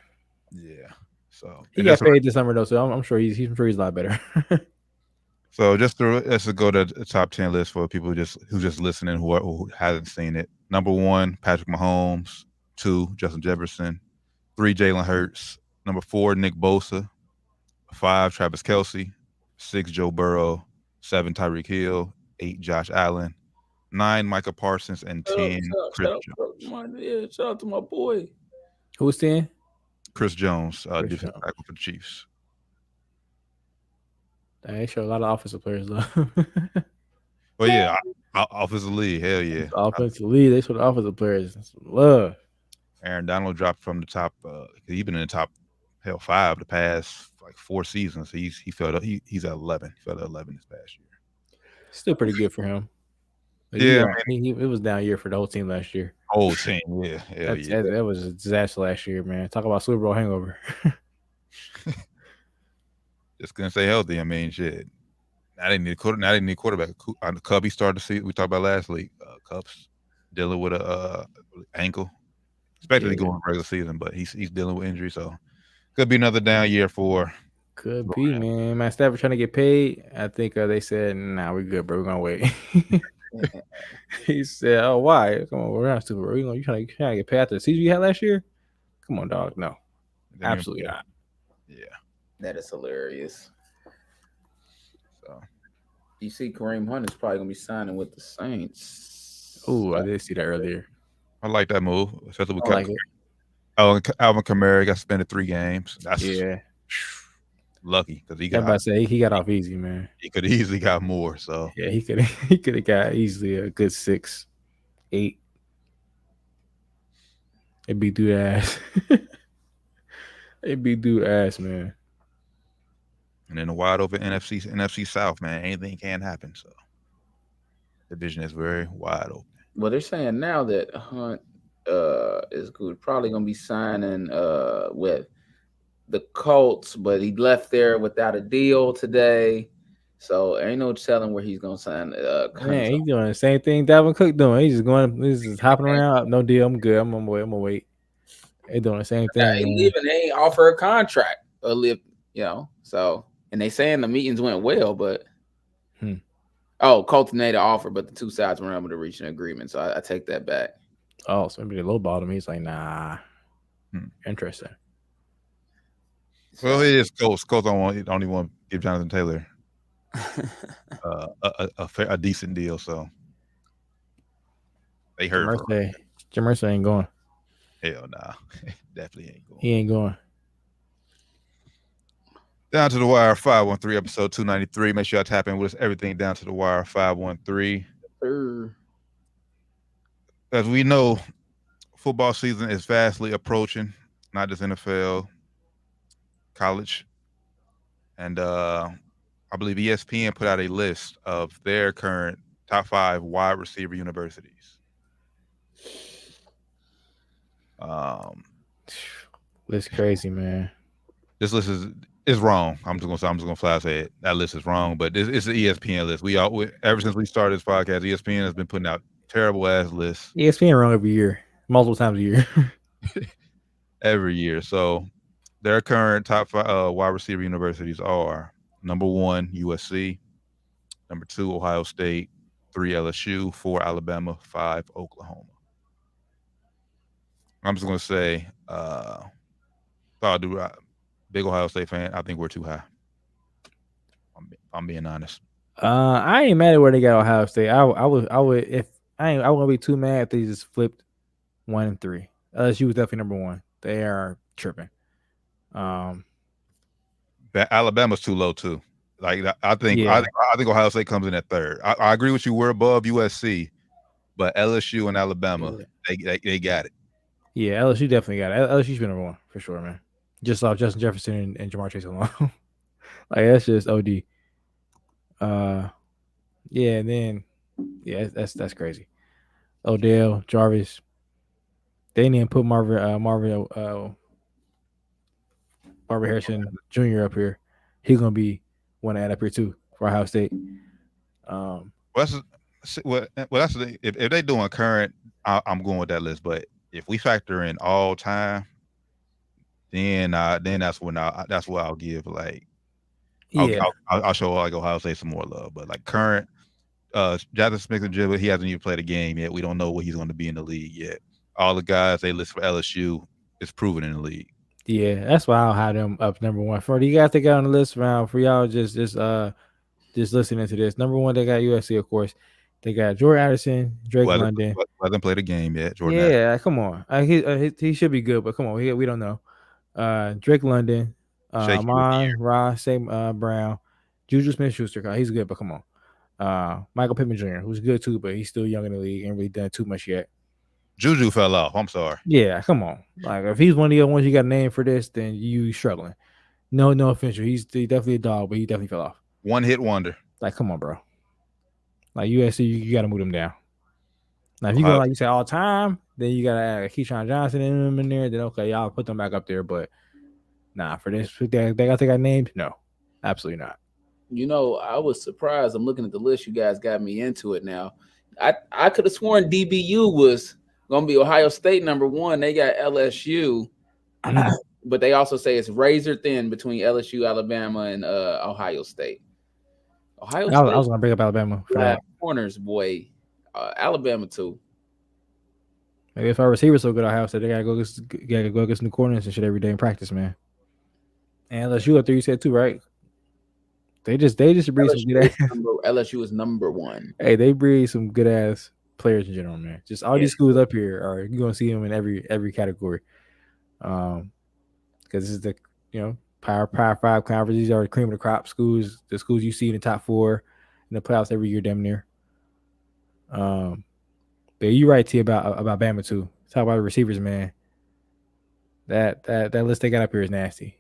Yeah. So he got paid this summer though, so I'm sure he's a lot better. So let's go to the top 10 list for people who just listening who hasn't seen it. Number 1, Patrick Mahomes. 2, Justin Jefferson. 3, Jalen Hurts. Number 4, Nick Bosa. 5, Travis Kelce. 6, Joe Burrow. 7, Tyreek Hill. 8, Josh Allen. 9, Micah Parsons, and 10, Chris Jones. Shout out to my boy. Who's 10? Chris Jones, defensive tackle for the Chiefs. They show a lot of offensive players though. Well, yeah, offensive lead, hell yeah. Offensive lead, they show the offensive players. That's love. Aaron Donald dropped from the top. He's been in the top 5 the past like 4 seasons. He fell. He's at 11. He fell at 11 this past year. Still pretty good for him. But yeah, it was down year for the whole team last year. Whole team, yeah. That was a disaster last year, man. Talk about Super Bowl hangover. Just couldn't stay healthy. I mean, shit. I didn't need a quarterback. Cubby started to see. We talked about last week. Cubs dealing with a ankle. Expected to go in regular season, but he's dealing with injury, so could be another down year for. Could be, man. Matt Stafford trying to get paid. I think they said, "Nah, we're good, bro. We're gonna wait." He said, "Oh, why? Come on, we're not Super Bowl. You trying to get paid after the season you had last year? Come on, dog. No, absolutely not." Yeah, that is hilarious. So, you see, Kareem Hunt is probably gonna be signing with the Saints. Oh, I did see that earlier. I like that move, especially with Alvin Kamara got suspended 3 games. That's lucky because he got. I'm about to say he got off easy, man. He could easily got more. So yeah, he could have got easily a good 6, 8. It'd be dude ass. It'd be dude ass, man. And in the wide open NFC South, man, anything can happen. So the division is very wide open. Well, they're saying now that Hunt is good, probably gonna be signing with the Colts, but he left there without a deal today. So ain't no telling where he's gonna sign. Man, he's doing the same thing Dalvin Cook doing. He's just hopping around. No deal. I'm good. I'm gonna wait. They doing the same thing. He leaving. They ain't offer a contract or live. So and they saying the meetings went well, but Colts made an offer, but the two sides weren't able to reach an agreement. So I take that back. Oh, so maybe they lowballed him. He's like, nah. Interesting. Well, it is Colts. Colts don't even want to give Jonathan Taylor a decent deal, so they heard. Jim Mercer ain't going. Hell nah, definitely ain't going. He ain't going. Down to the Wire 513, episode 293. Make sure y'all tap in with us. Everything Down to the Wire 513. As we know, football season is vastly approaching, not just NFL, college. And I believe ESPN put out a list of their current top 5 wide receiver universities. It's crazy, man. This list is wrong. I'm just gonna flat say it. That list is wrong, but it's an ESPN list. Ever since we started this podcast, ESPN has been putting out terrible ass lists. ESPN wrong every year, multiple times a year. Every year. So their current top 5 wide receiver universities are number 1 USC, number 2 Ohio State, 3 LSU, 4 Alabama, 5 Oklahoma. I'm just gonna say, big Ohio State fan. I think we're too high. I'm being honest. I ain't mad at where they got Ohio State. I wouldn't be too mad if they just flipped 1 and 3. LSU was definitely number 1. They are tripping. Alabama's too low too. Like I think Ohio State comes in at 3rd. I agree with you. We're above USC, but LSU and Alabama, they got it. Yeah, LSU definitely got it. LSU's been number 1 for sure, man. just off Justin Jefferson and Jamar Chase alone. Like that's just OD. Yeah, and then that's crazy. Odell, Jarvis. They didn't even put Marvin Harrison Jr. up here. He's gonna be one to add up here too for Ohio State. Well, that's if they doing current, I'm going with that list. But if we factor in all time, then that's when I'll give like I'll show like Ohio State some more love. But like current, Jackson Smith-Njigba, he hasn't even played a game yet. We don't know what he's going to be in the league yet. All the guys they list for LSU is proven in the league. Yeah, that's why I'll have them up number one. For you guys that got on the list round, for y'all just listening to this. Number one, they got USC, of course. They got Jordan Addison, Drake London. Hasn't played a game yet. Jordan Addison. Come on. He should be good, but come on, we don't know. Drake London, Amon Ross, Brown, Juju Smith-Schuster. He's good, but come on. Michael Pittman Jr., who's good too, but he's still young in the league, ain't really done too much yet. Juju fell off. I'm sorry. Yeah, come on. Like if he's one of the other ones you got a name for this, then you struggling. No offense. He's definitely a dog, but he definitely fell off. One hit wonder. Like, come on, bro. Like USC, you got to move them down. Now, if you go like you say all time, then you got to add Keyshawn Johnson in there. Then okay, y'all put them back up there. But nah, for this, they got named. No, absolutely not. You know, I was surprised. I'm looking at the list. You guys got me into it now. I could have sworn DBU was going to be Ohio State number one. They got LSU, but they also say it's razor thin between LSU, Alabama, and Ohio State. I was going to bring up Alabama for that. Corners, boy. Alabama, too. Maybe if our receivers so good, Ohio State, they got to go against new corners and shit every day in practice, man. And LSU up there, you said too, right? They just breed some good ass. LSU is number one. Hey, they breed some good ass players in general, man. Just all these schools up here are you're gonna see them in every category. Because this is the Power 5 conference. These are the cream of the crop schools. The schools you see in the top 4 in the playoffs every year, damn near. But you're right, T, about Bama too. Talk about the receivers, man. That list they got up here is nasty.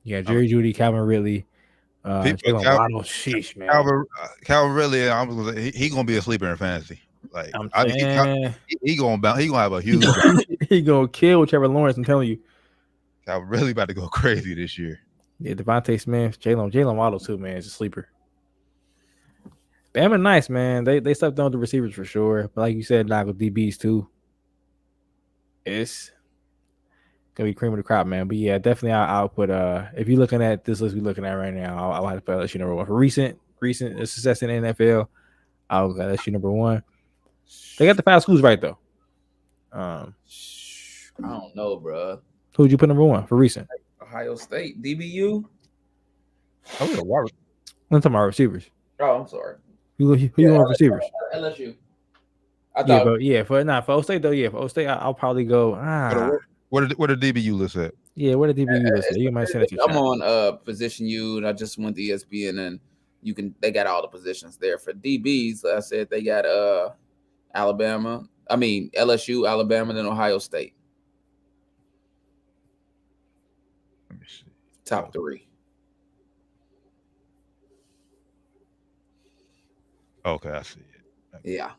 You got Jerry Jeudy, Calvin Ridley. Sheesh, man. Calvin Ridley, he gonna be a sleeper in fantasy. Like he gonna have a huge. He gonna kill Trevor Lawrence. I'm telling you. Calvin really about to go crazy this year. Yeah, Devontae Smith, Jalen Waddle too, man. Is a sleeper. Bama nice, man. They stepped on the receivers for sure, but like you said, like with DBs too. It's gonna be cream of the crop, man. But yeah, definitely I'll put if you're looking at this list we're looking at right now, I'll have to put LSU number one. For recent success in the NFL, I'll let LSU number one. They got the 5 schools right though. I don't know, bro. Who would you put number one for recent? Ohio State, DBU. I'm talking about receivers. Oh, I'm sorry. Who you want receivers? LSU. For O State though. Yeah, for O State, I'll probably go. Where the DBU list at? Yeah, where the DBU list at? You might send it to I'm on Position U, and I just went to ESPN, and they got all the positions there for DBs. Like I said, they got LSU, Alabama, then Ohio State. Let me see. Top 3. Okay, I see it. Yeah.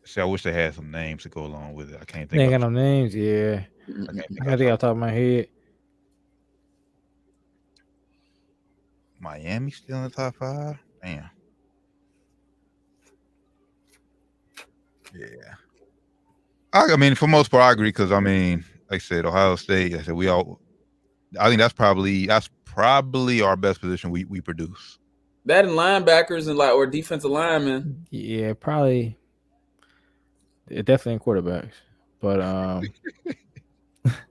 See, I wish they had some names to go along with it. I can't think. They ain't got no names. Yeah, I think off the top of my head. Miami still in the top 5. Damn. Yeah. I mean, for most part, I agree because like I said, Ohio State. I think that's probably our best position we produce. That and linebackers or defensive linemen. Yeah, probably. Definitely in quarterbacks, but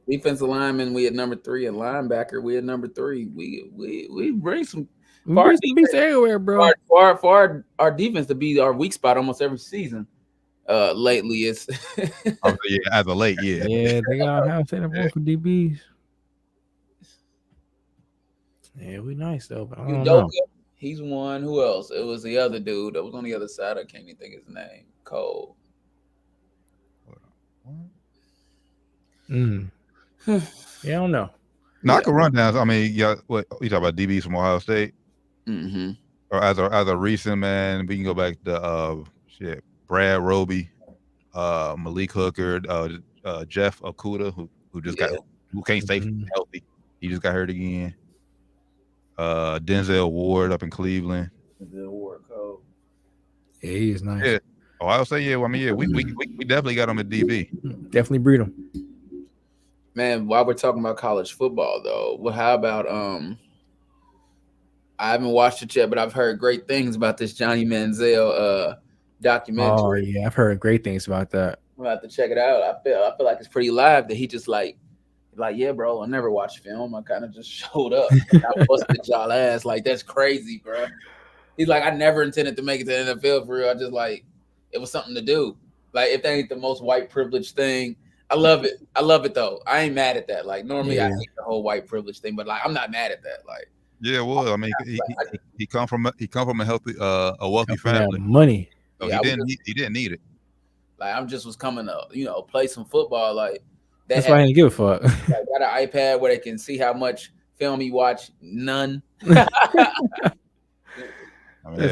defensive lineman we at number 3, and linebacker we at number 3. We bring some beats everywhere, bro. For our defense to be our weak spot almost every season. Lately, it's as of late, yeah. Yeah, they got Ohio State number 1 for DBs. Yeah, we nice though, but I don't know. He's one. Who else? It was the other dude that was on the other side. I can't even think his name. Cole. Yeah, I don't know. No, I can run down. I mean, yeah, what you talk about DBs from Ohio State, or as a recent man, we can go back to Brad Roby, Malik Hooker, Jeff Okuda, who just got who can't stay healthy. He just got hurt again. Denzel Ward up in Cleveland. Denzel Ward, cold. Yeah, he is nice. Yeah. Ohio State, yeah. Well, I mean, we definitely got him at DB. Definitely breed him. Man, while we're talking about college football, though, well, how about I haven't watched it yet, but I've heard great things about this Johnny Manziel documentary. Oh yeah, I've heard great things about that. I'm gonna have to check it out. I feel like it's pretty live that he just like, yeah, bro, I never watched film. I kind of just showed up. I busted y'all ass. Like, that's crazy, bro. He's like, I never intended to make it to the NFL for real. I just like, it was something to do. Like, if that ain't the most white privilege thing, I love it. I love it though. I ain't mad at that. Like, normally I hate the whole white privilege thing, but like, I'm not mad at that. Like, yeah, well, I mean, he come from a healthy, a wealthy family. Money. So he didn't need it. Like, I'm just was coming to, play some football. Like, that's why I didn't give a fuck. Like, got an iPad where they can see how much film he watched. None. That's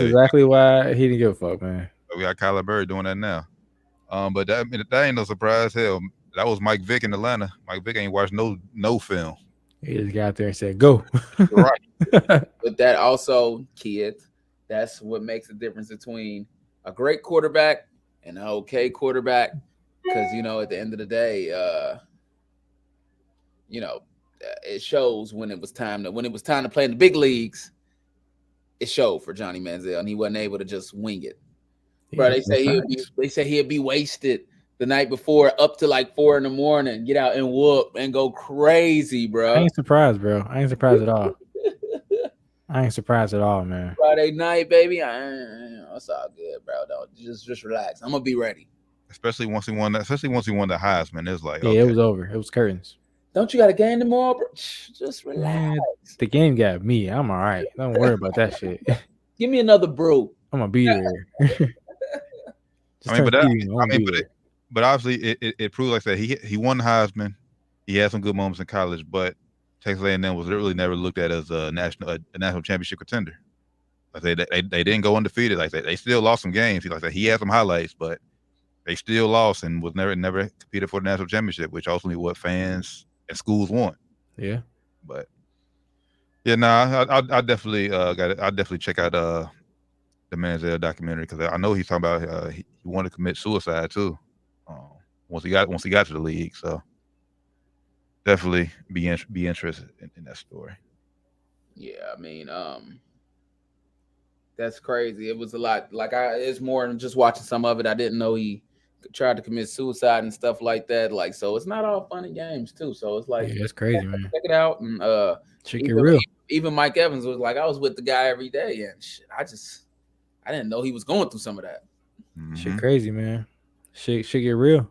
exactly why he didn't give a fuck, man. We got Kyler Murray doing that now. But that ain't no surprise. Hell, that was Mike Vick in Atlanta. Mike Vick ain't watched no film. He just got out there and said, "Go." Right. But that also, kids, that's what makes the difference between a great quarterback and an okay quarterback. Because at the end of the day, it shows when it was time to play in the big leagues. It showed for Johnny Manziel, and he wasn't able to just wing it. Bro, they say he'd be wasted the night before up to like 4 a.m, get out and whoop and go crazy, bro. I ain't surprised, bro. I ain't surprised at all. I ain't surprised at all, man. Friday night, baby. It's all good, bro. Don't just relax. I'm gonna be ready. Especially once he won the Heisman, it's like, yeah, okay. It was over. It was curtains. Don't you got a game tomorrow, bro? Just relax. Man, the game got me. I'm all right. Don't worry about that shit. Give me another brew. I'm gonna be there. But obviously it proves like that he won the Heisman. He had some good moments in college, but Texas A&M was literally never looked at as a national championship contender. Like they didn't go undefeated. Like they still lost some games. He had some highlights, but they still lost and was never competed for the national championship, which ultimately what fans and schools want. Yeah. But yeah, I definitely I'll definitely check out the Manziel documentary, because I know he's talking about he wanted to commit suicide too. Once he got to the league, so definitely be interested in that story. Yeah, I mean, that's crazy. It was a lot. Like it's more than just watching some of it. I didn't know he tried to commit suicide and stuff like that. Like, so it's not all fun and games too. So it's like, that's crazy, man. Check it out and check it real. Even Mike Evans was like, I was with the guy every day, and shit, I didn't know he was going through some of that. Mm-hmm. Shit crazy, man. Shit get real.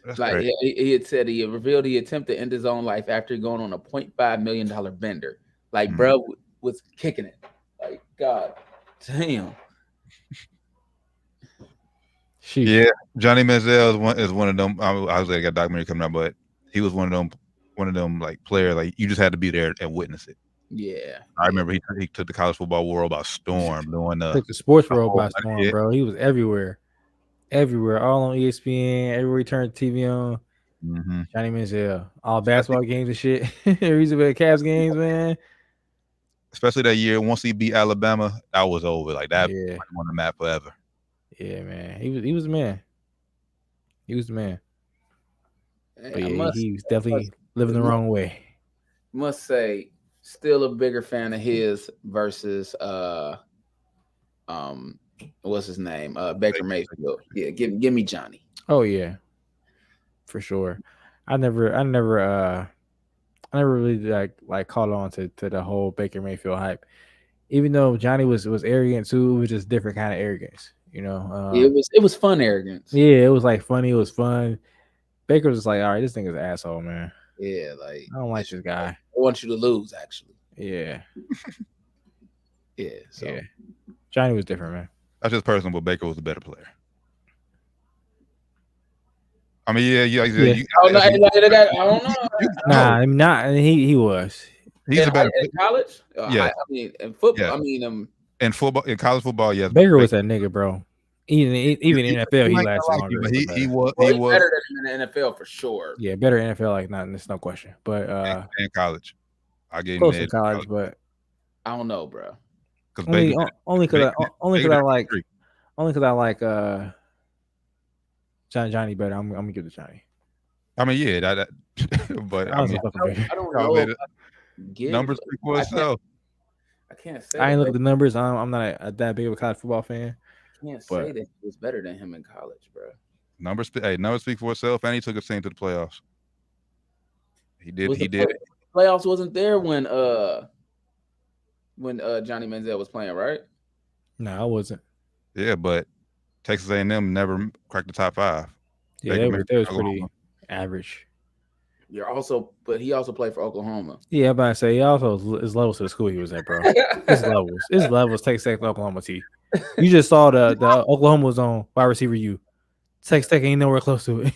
That's like he had said he revealed he attempted to end his own life after going on a $0.5 million bender. Like, bro was kicking it. Like, God damn. Yeah, Johnny Manziel is one of them. I was like, a documentary coming out, but he was one of them like players. Like, you just had to be there and witness it. Yeah, I remember he took the college football world by storm. Took the sports world by storm, bro. He was everywhere, all on ESPN. Everywhere he turned the TV on. Mm-hmm. Johnny Manziel, all basketball games and shit. He's at Cavs games, man. Especially that year, once he beat Alabama, that was over. Like that, on the map forever. Yeah, man. He was the man. He was the man. But yeah, he was definitely living the wrong way. Must say, still a bigger fan of his versus what's his name? Baker Mayfield. Yeah, give me Johnny. Oh yeah, for sure. I never really like caught on to the whole Baker Mayfield hype. Even though Johnny was arrogant too, it was just different kind of arrogance. It was fun arrogance. Yeah, it was like funny. It was fun. Baker was just like, all right, this thing is an asshole, man. Yeah, like I don't like this guy. I want you to lose, actually. Yeah. Yeah. So yeah. Johnny was different, man. That's just personal, but Baker was the better player. I mean, yeah. Yeah. I don't know. Nah, I mean, not he was. He's a better in college. Yeah. I mean, in football. Yeah. I mean, in football, in college football. Yes, Baker was that nigga, bro. Even in NFL, he might lasted not like longer. you, but he he's was better than him in the NFL for sure. Yeah, better NFL, like not. There's no question. But in college. I gave close him to college, but I don't know, bro. only because I like Johnny better. I'm gonna give it to Johnny. I mean, yeah, that but I mean, I don't know. Numbers speak for itself. I can't say. I ain't look at the numbers. I'm not that big of a college football fan. I can't say that he was better than him in college, bro. Numbers speak for itself, and he took his team to the playoffs. He did. Playoffs wasn't there when Johnny Manziel was playing, right? No, I wasn't. Yeah, but Texas A&M never cracked the top 5. Yeah, they was pretty average. But he also played for Oklahoma. Yeah, I'm about to say he also is levels to the school he was at, bro. His levels. Texas Tech, Oklahoma T. You just saw the Oklahoma was on wide receiver U. Texas Tech ain't nowhere close to it.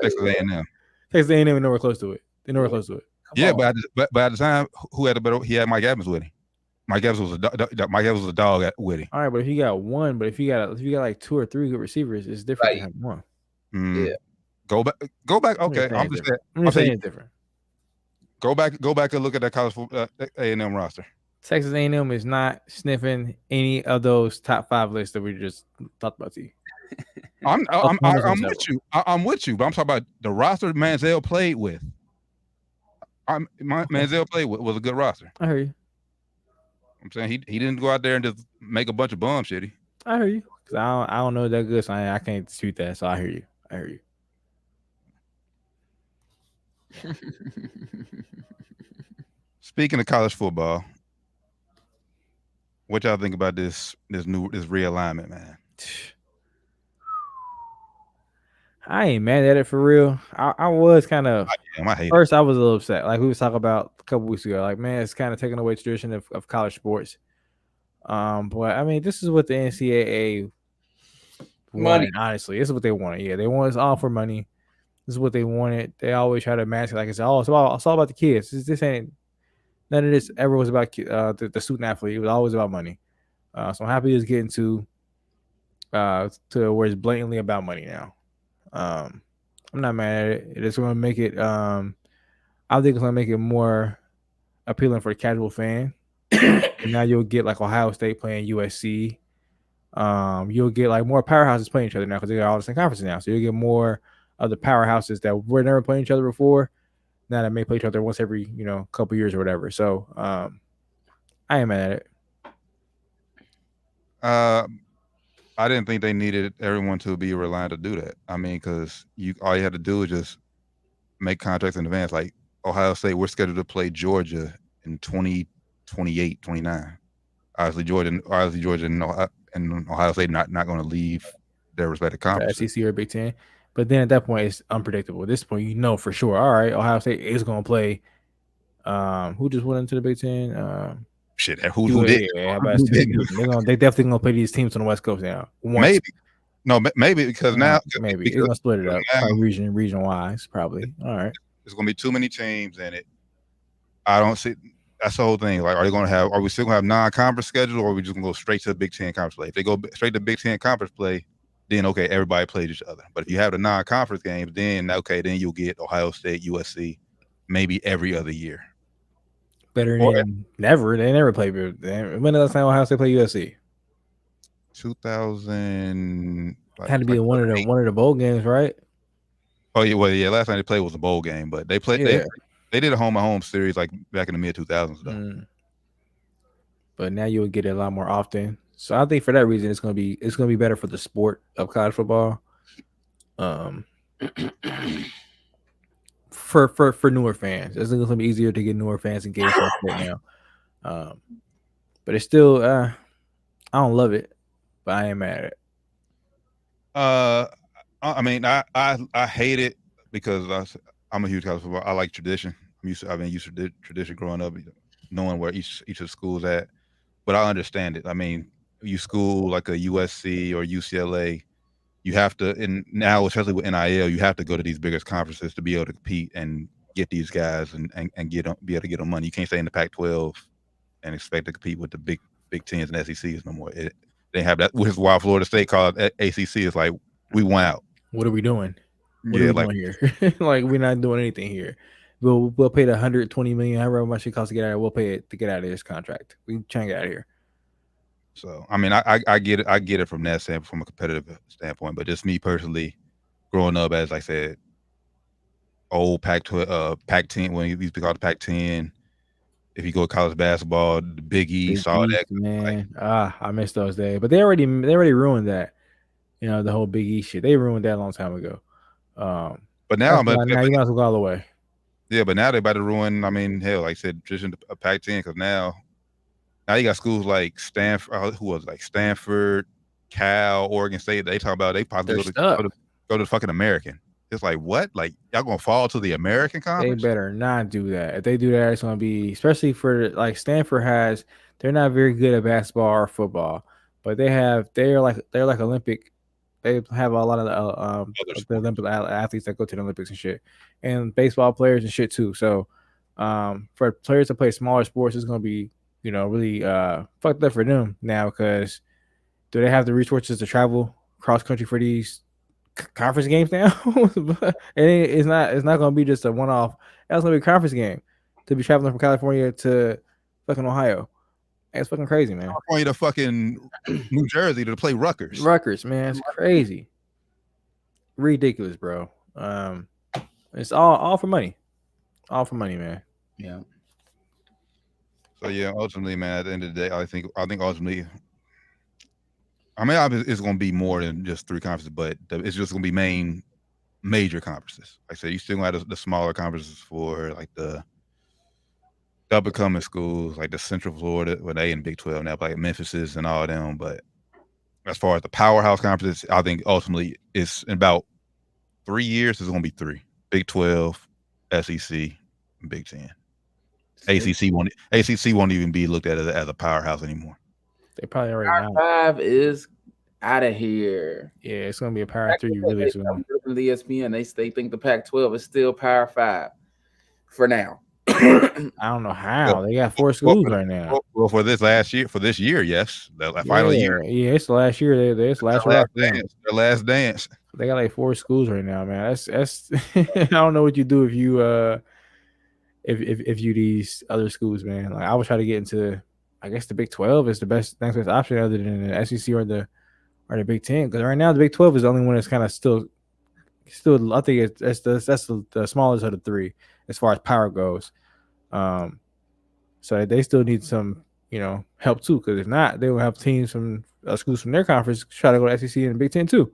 Texas A&M. Texas A&M ain't nowhere close to it. They're nowhere close to it. But at the time, who had the better? He had Mike Evans with him. Mike Evans was a dog with him. All right, but if you got one, but if you got like 2 or 3 good receivers, it's different than having one. Yeah. Go back. Okay, I'm just saying it's different. Go back and look at that college A&M roster. Texas A&M is not sniffing any of those top 5 lists that we just talked about. I'm with you. I'm with you, but I'm talking about the roster Manziel played with. Manziel played with was a good roster. I hear you. I'm saying he didn't go out there and just make a bunch of bum shitty. I hear you. Cause I don't know that good, so I can't dispute that. So I hear you. Speaking of college football, what y'all think about this realignment, man? I ain't mad at it for real. I was kind of I hate first. I was a little upset. Like we was talking about a couple weeks ago. Like, man, it's kind of taking away tradition of college sports. But I mean, this is what the NCAA wanted. Honestly, this is what they wanted. Yeah, they want us all for money. This is what they wanted. They always try to mask it like it's all about the kids. This ain't none of this ever was about the student athlete. It was always about money. So I'm happy it's getting to where it's blatantly about money now. I'm not mad at it. It's going to make it. I think it's going to make it more appealing for the casual fan. Now you'll get like Ohio State playing USC. You'll get like more powerhouses playing each other now because they got all the same conferences now. So you'll get more of the powerhouses that were never playing each other before. Now that may play each other once every couple years or whatever. So I am mad at it. I didn't think they needed everyone to be reliant to do that. I mean, because all you had to do is just make contracts in advance. Like Ohio State, we're scheduled to play Georgia in 2028, 29. Obviously, Georgia and Ohio State not going to leave their respective conferences. SEC or Big Ten. But then at that point, it's unpredictable. At this point, for sure. All right, Ohio State is going to play. Who just went into the Big Ten? Shit, who did? Yeah, they definitely gonna play these teams on the West Coast now. Maybe because now maybe it's gonna split it up region wise, probably. All right, there's gonna be too many teams in it. I don't see. That's the whole thing. Like, are we still gonna have non-conference schedule, or are we just gonna go straight to the Big Ten conference play? If they go straight to Big Ten conference play, then okay, everybody plays each other. But if you have the non-conference games, then you'll get Ohio State, USC, maybe every other year. Better than never. They never played. When the last time Ohio State played USC? 2000. Had to be one of the bowl games, right? Oh yeah, well yeah. Last time they played was a bowl game, but they played. Yeah. They did a home series like back in the mid 2000s. But now you'll get it a lot more often. So I think for that reason, it's gonna be better for the sport of college football. For newer fans, it's going to be easier to get newer fans engaged right now. But it's still, I don't love it, but I am mad at it. I mean, I hate it because I'm a huge college football. I like tradition. I've been used to tradition growing up, knowing where each of the schools at. But I understand it. I mean, you school like a USC or UCLA, you have to, and now especially with NIL, you have to go to these biggest conferences to be able to compete and get these guys and get them, be able to get them money. You can't stay in the Pac-12 and expect to compete with the Big Tens and SECs no more. They have that, which is why Florida State called ACC. Is like, we went out. What are we doing? What are we doing here? Like, we're not doing anything here. We'll pay the $120 million, however much it costs to get out. We'll pay it to get out of this contract. We trying to get out of here. So I mean, I get it. I get it from that standpoint, from a competitive standpoint. But just me personally, growing up, as I said, old Pac-12, Pac-10, when you used to call it Pac-10. If you go to college basketball, the Big East, all that, man. I miss those days. But they already ruined that. You know, the whole Big East shit. They ruined that a long time ago. But now you might as well go all the way. Yeah, but now they're about to ruin. I mean, hell, like I said, tradition a Pac-10, because now you got schools like Stanford, Stanford, Cal, Oregon State. They talk about they possibly go to the fucking American. It's like, what? Like, y'all gonna fall to the American conference? They better not do that. If they do that, it's gonna be, especially for like Stanford has. They're not very good at basketball or football, but they're like Olympic. They have a lot of the Olympic athletes that go to the Olympics and shit, and baseball players and shit too. So, for players to play smaller sports, it's gonna be, you know, really fucked up for them now, because do they have the resources to travel cross country for these conference games now? It's not gonna be just a one-off. That's gonna be a conference game to be traveling from California to fucking Ohio. It's fucking crazy, man. California to fucking New Jersey to play Rutgers. Rutgers, man, it's crazy, ridiculous, bro. It's all for money, man. Yeah. So yeah, ultimately, man, at the end of the day, I think ultimately, I mean, it's going to be more than just 3 conferences, but it's just going to be major conferences. Like I said, you still going to have the smaller conferences for like the up and coming schools, like the Central Florida, where they in Big 12 now, like Memphis and all them. But as far as the powerhouse conferences, I think ultimately it's in about 3 years. It's going to be 3: Big 12, SEC, and Big 10. ACC won't even be looked at as a powerhouse anymore. They probably already Power 5 is out of here. Yeah, it's gonna be a Power 3 really soon. The ESPN, they think the Pac-12 is still Power 5 for now. I don't know how they got 4 schools right now. Well, for this year, yes, the final year. Yeah, it's the last year. It's last dance. Their last dance. They got like 4 schools right now, man. That's I don't know what you do if you if you these other schools, man. Like, I would try to get into, I guess the Big 12 is the next best option other than the SEC or the Big 10, because right now the Big 12 is the only one that's kind of still I think that's the smallest of the 3 as far as power goes. So they still need some, you know, help too, because if not, they will have teams from schools from their conference try to go to SEC and Big 10 too.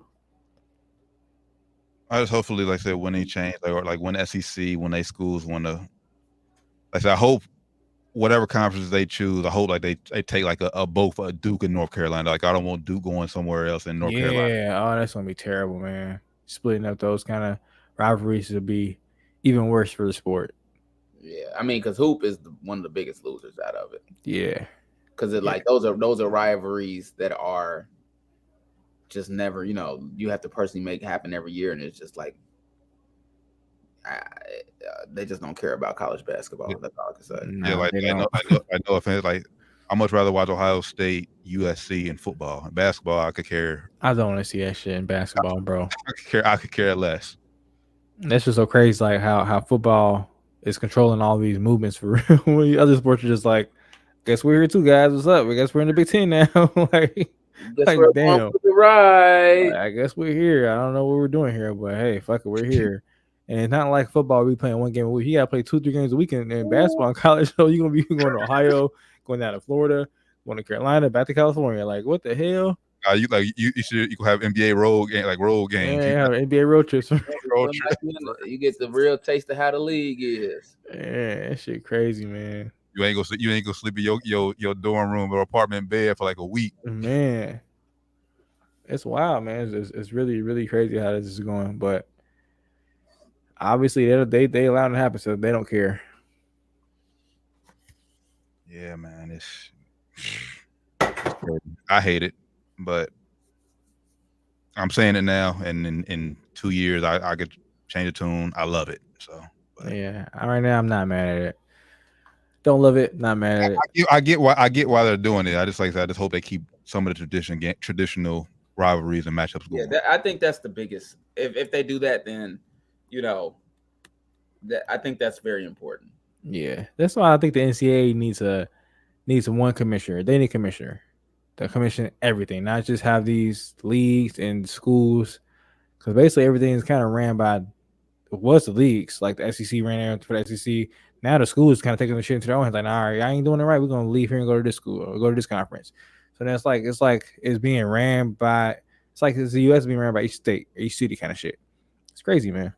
I just hopefully, like I said, when they change, like when SEC, when they schools want to, like I said, I hope whatever conferences they choose, I hope like they take like a both a Duke and North Carolina. Like, I don't want Duke going somewhere else in North Carolina. Yeah, oh, that's gonna be terrible, man. Splitting up those kind of rivalries would be even worse for the sport. Yeah, I mean, because hoop is one of the biggest losers out of it. Yeah, because like those are rivalries that are just never, you know, you have to personally make happen every year, and it's just like they just don't care about college basketball. That's all I can say. Yeah, like I know. If it's like, I much rather watch Ohio State, USC, and football. And basketball, I could care. I don't want to see that shit in basketball, bro. I could care less. That's just so crazy, like how football is controlling all these movements for real. When the other sports are just like, guess we're here too, guys. What's up? I guess we're in the Big 10 now. Like damn. Right. I guess we're here. I don't know what we're doing here, but hey, fuck it, we're here. And it's not like football, we playing one game a week. You gotta play 2-3 games a week in basketball in college. So you're gonna be going to Ohio, going down to Florida, going to Carolina, back to California. Like, what the hell? You could have NBA road games. Yeah, NBA road trips. You get the real taste of how the league is. Yeah, that shit crazy, man. You ain't gonna sleep in your dorm room or apartment bed for like a week. Man, it's wild, man. It's really, really crazy how this is going. But obviously they allow it to happen, so they don't care. Yeah, man, it's I hate it, but I'm saying it now, and in 2 years, I could change the tune. I love it. So yeah, right now I'm not mad at it. Don't love it, not mad at it. I get why they're doing it. I just hope they keep some of the traditional rivalries and matchups going. Yeah, I think that's the biggest. If they do that, then I think that's very important. Yeah, that's why I think the NCAA needs one commissioner. They need a commissioner to commission everything, not just have these leagues and schools, because basically everything is kind of ran by the leagues. Like the SEC ran there for the SEC. Now the school is kind of taking the shit into their own hands. Like, all right, I ain't doing it right. We're gonna leave here and go to this school or go to this conference. So then it's being ran by. It's like the U.S. being ran by each state or each city kind of shit. It's crazy, man.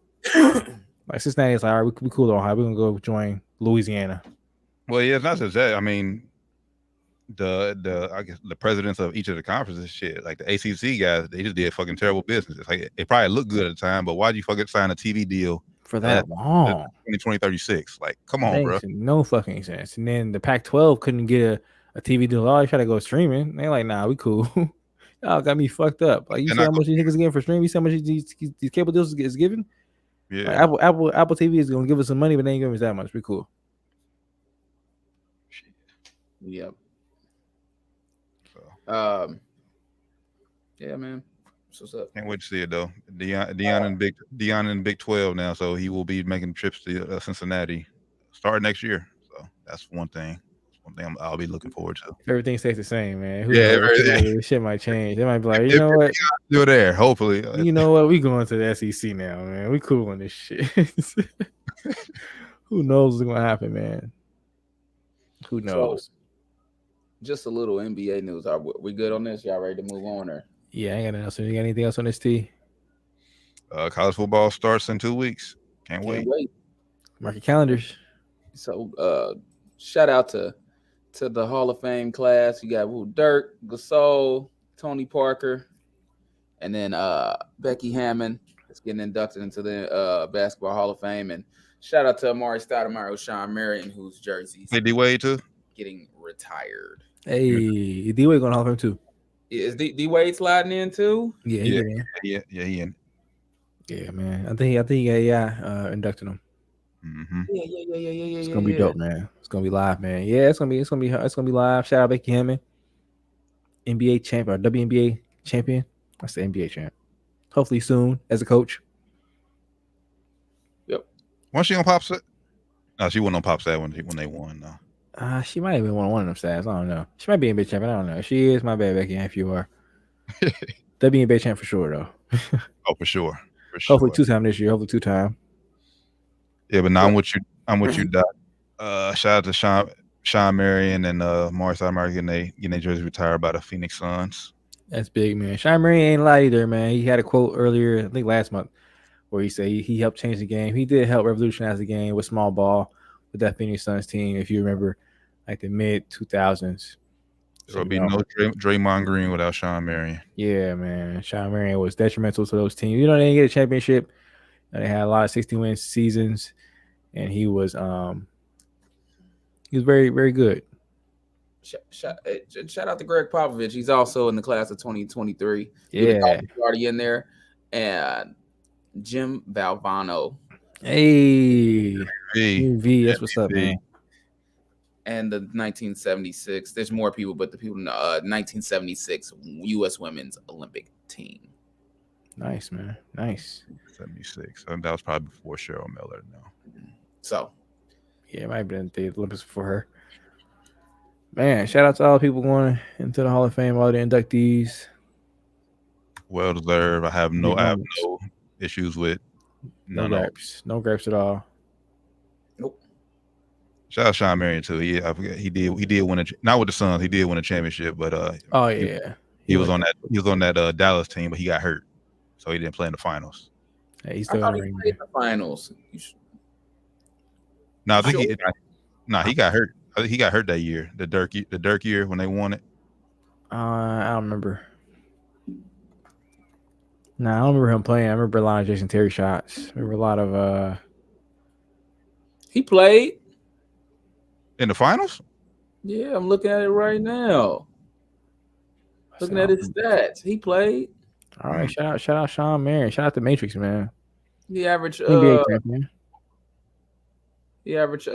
Like Cincinnati is like, all right, we cool to Ohio. We're gonna go join Louisiana. Well, yeah, it's not just that. I mean, I guess the presidents of each of the conferences, shit, like the ACC guys, they just did fucking terrible business. It's like it probably looked good at the time, but why'd you fucking sign a TV deal for that long? 2036. Like, come on, bro. No fucking sense. And then the Pac-12 couldn't get a TV deal. Oh, they try to go streaming. They like, nah, we cool. Y'all got me fucked up. Like, you see how much these niggas getting for streaming? You see how much these cable deals is given? Yeah. Like Apple TV is gonna give us some money, but they ain't giving us that much. We cool. Yep. Yeah, man. What's up? Can't wait to see it though. Deion in Big 12 now, so he will be making trips to Cincinnati starting next year. So that's one thing. I'll be looking forward to. Everything stays the same, man. This shit might change. They might be like, you know what? You're there, hopefully. You know what? We going to the SEC now, man. We cool on this shit. Who knows what's gonna happen, man? Who knows? So, just a little NBA news. Are we good on this? Y'all ready to move on? Or yeah, I ain't got nothing else. You got anything else on this T? College football starts in 2 weeks. Can't wait. Mark your calendars. So, shout out to the Hall of Fame class. You got Dirk, Gasol, Tony Parker, and then Becky Hammond is getting inducted into the Basketball Hall of Fame. And shout out to Amari Stoudemire, Sean Marion, whose jerseys D-Wade too getting retired. Hey, D-Wade going to Hall of Fame too. Is D-Wade sliding in too? Yeah, he in. Yeah, man. I think inducting him. Mm-hmm. Yeah. It's gonna be dope, man. It's gonna be live, man. Yeah, it's gonna be live. Shout out Becky Hammond, NBA champion or WNBA champion. That's the NBA champ. Hopefully soon as a coach. Yep. Was she on Popset? No, she wasn't on Popset when they won. No. She might have been one of them stats. I don't know. She might be NBA champion. I don't know. If she is, my bad, Becky. If you are, WNBA champ for sure, though. Oh, for sure. Hopefully 2-time this year. Hopefully 2-time. Yeah, but now I'm with you, Doc. Shout out to Sean Marion and Morris Stoudemire getting their jersey retired by the Phoenix Suns. That's big, man. Sean Marion ain't lie either, man. He had a quote earlier, I think last month, where he said he helped change the game. He did help revolutionize the game with small ball with that Phoenix Suns team, if you remember, like the mid-2000s. There'll be no Draymond Green without Sean Marion. Yeah, man. Sean Marion was detrimental to those teams. You know, they didn't get a championship. They had a lot of 60-win seasons, and he was very, very good. Shout out to Greg Popovich. He's also in the class of 2023. Yeah, already in there. And Jim Valvano. Hey, V, that's what's up, man. And the 1976. There's more people, but the people in the 1976 U.S. Women's Olympic team. Nice, man. Nice. 76. That was probably before Cheryl Miller. No. So, yeah, it might have been the Olympics for her. Man, shout out to all the people going into the Hall of Fame, all the inductees. Well deserved. I have no issues with no gripes at all. Nope. Shout out Sean Marion too. He did win not with the Suns. He did win a championship, but he was on that Dallas team, but he got hurt, so he didn't play in the finals. Hey, he's still in the finals. No, I think he got hurt. I think he got hurt that year, the Dirk year when they won it. I don't remember. No, I don't remember him playing. I remember a lot of Jason Terry shots. I remember a lot of He played in the finals? Yeah, I'm looking at it right now. Looking at his stats. He played. All right, shout out Sean Marion. Shout out to Matrix, man. He averaged NBA champion. He averaged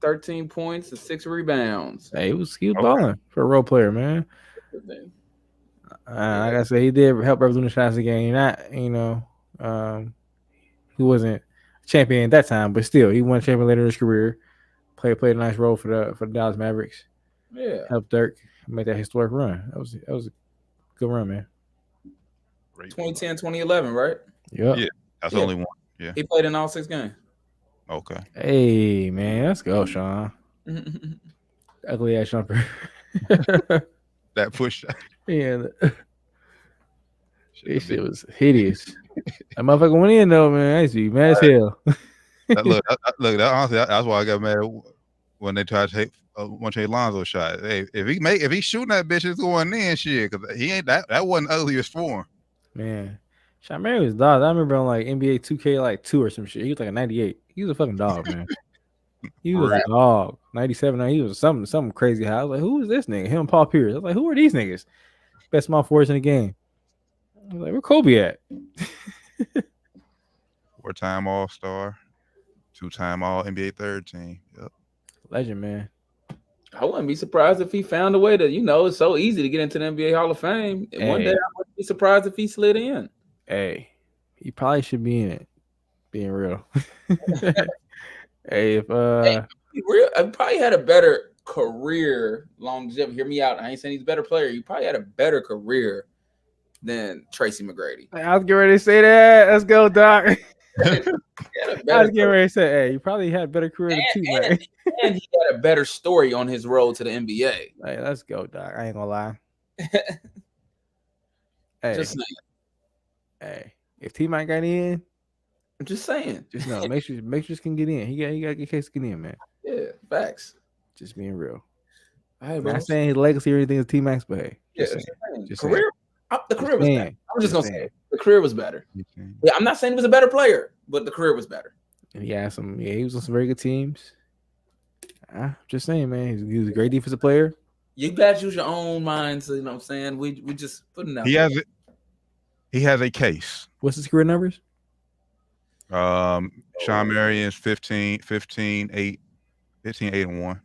13 points and 6 rebounds. Hey, he was balling for a role player, man. Like I said, he did help revolutionize the game. Not, he wasn't a champion at that time, but still, he won a champion later in his career. Played a nice role for the Dallas Mavericks. Yeah, helped Dirk make that historic run. That was a good run, man. 2010, 2011, right? Yeah, that's the only one. Yeah, he played in all 6 games. Okay. Hey, man, let's go, Sean. Ugly ass jumper. That push shot. Yeah. This shit was hideous. That motherfucker went in though, man. I used to be mad as hell. Honestly, that's why I got mad when they tried to take one Trey Lonzo shot. Hey, if he's shooting that bitch, it's going in, shit. Because he ain't that wasn't ugliest for him. Man, Sean Marion was dog. I remember on like NBA 2K like 2 or some shit. He was like a 98. He was a fucking dog, man. He was a dog. 97. He was something crazy. I was like, who is this nigga? Him and Paul Pierce. I was like, who are these niggas? Best small forwards in the game. I was like, where Kobe at? 4-time All-Star, 2-time All NBA third team. Yep. Legend, man. I wouldn't be surprised if he found a way to, it's so easy to get into the NBA Hall of Fame. Hey. One day I wouldn't be surprised if he slid in. Hey, he probably should be in it. Being real. Hey, if he probably had a better career longevity. Hear me out. I ain't saying he's a better player. He probably had a better career than Tracy McGrady. I was getting ready to say that. Let's go, Doc. I was getting ready to say, hey, you probably had a better career than T-Mac. And he had a better story on his road to the NBA. Hey, let's go, Doc. I ain't gonna lie. Hey, just saying. Hey, if T-Mac got in, I'm just saying. Just no, make sure can get in. He got to get case to get in, man. Yeah, facts. Just being real. I'm not saying his legacy or anything is T-Mac's, but hey, just career. The career was better. I'm just gonna say the career was better. Yeah, I'm not saying he was a better player, but the career was better. And he had some. Yeah, he was on some very good teams. Just saying, man, he was a great defensive player. You guys use your own minds. You know what I'm saying? We just putting out. He has a case. What's his career numbers? Sean Marion's 15, 8, and 1.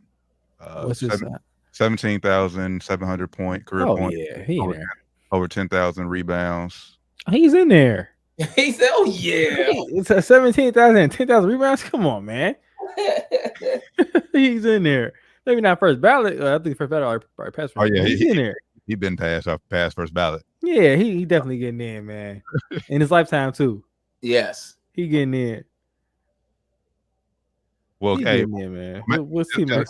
What's his 17,700 point career point. Yeah, he in there. Over 10,000 rebounds. He's in there. He said, "Oh yeah, it's 17,000 and 10,000 rebounds. Come on, man." He's in there. Maybe not first ballot. I think first ballot or pass. Oh yeah, he's in there. He been past first ballot. Yeah, he definitely getting in, man. In his lifetime too. Yes, he getting in. Well, he hey, getting in, man. What's T-Mac?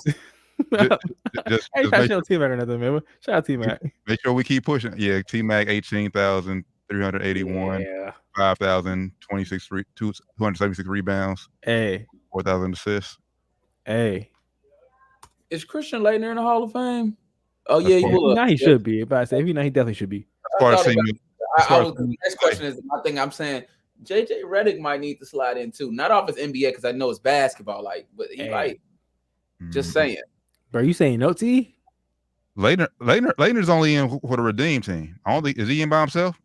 Just shout out T-Mac or nothing, man. Shout out T-Mac. Make sure we keep pushing. Yeah, T-Mac 18,381. Yeah. 276 rebounds. Hey. 4,000 assists. Hey. Is Christian Laettner in the Hall of Fame? Oh yeah, he will. Now he should be. If I say, if he definitely should be. The next question is, I'm saying JJ Redick might need to slide in too. Not off his NBA because I know it's basketball, but he might. Just saying. Bro, you saying no T? Laettner's only in for the Redeem team. Is he in by himself?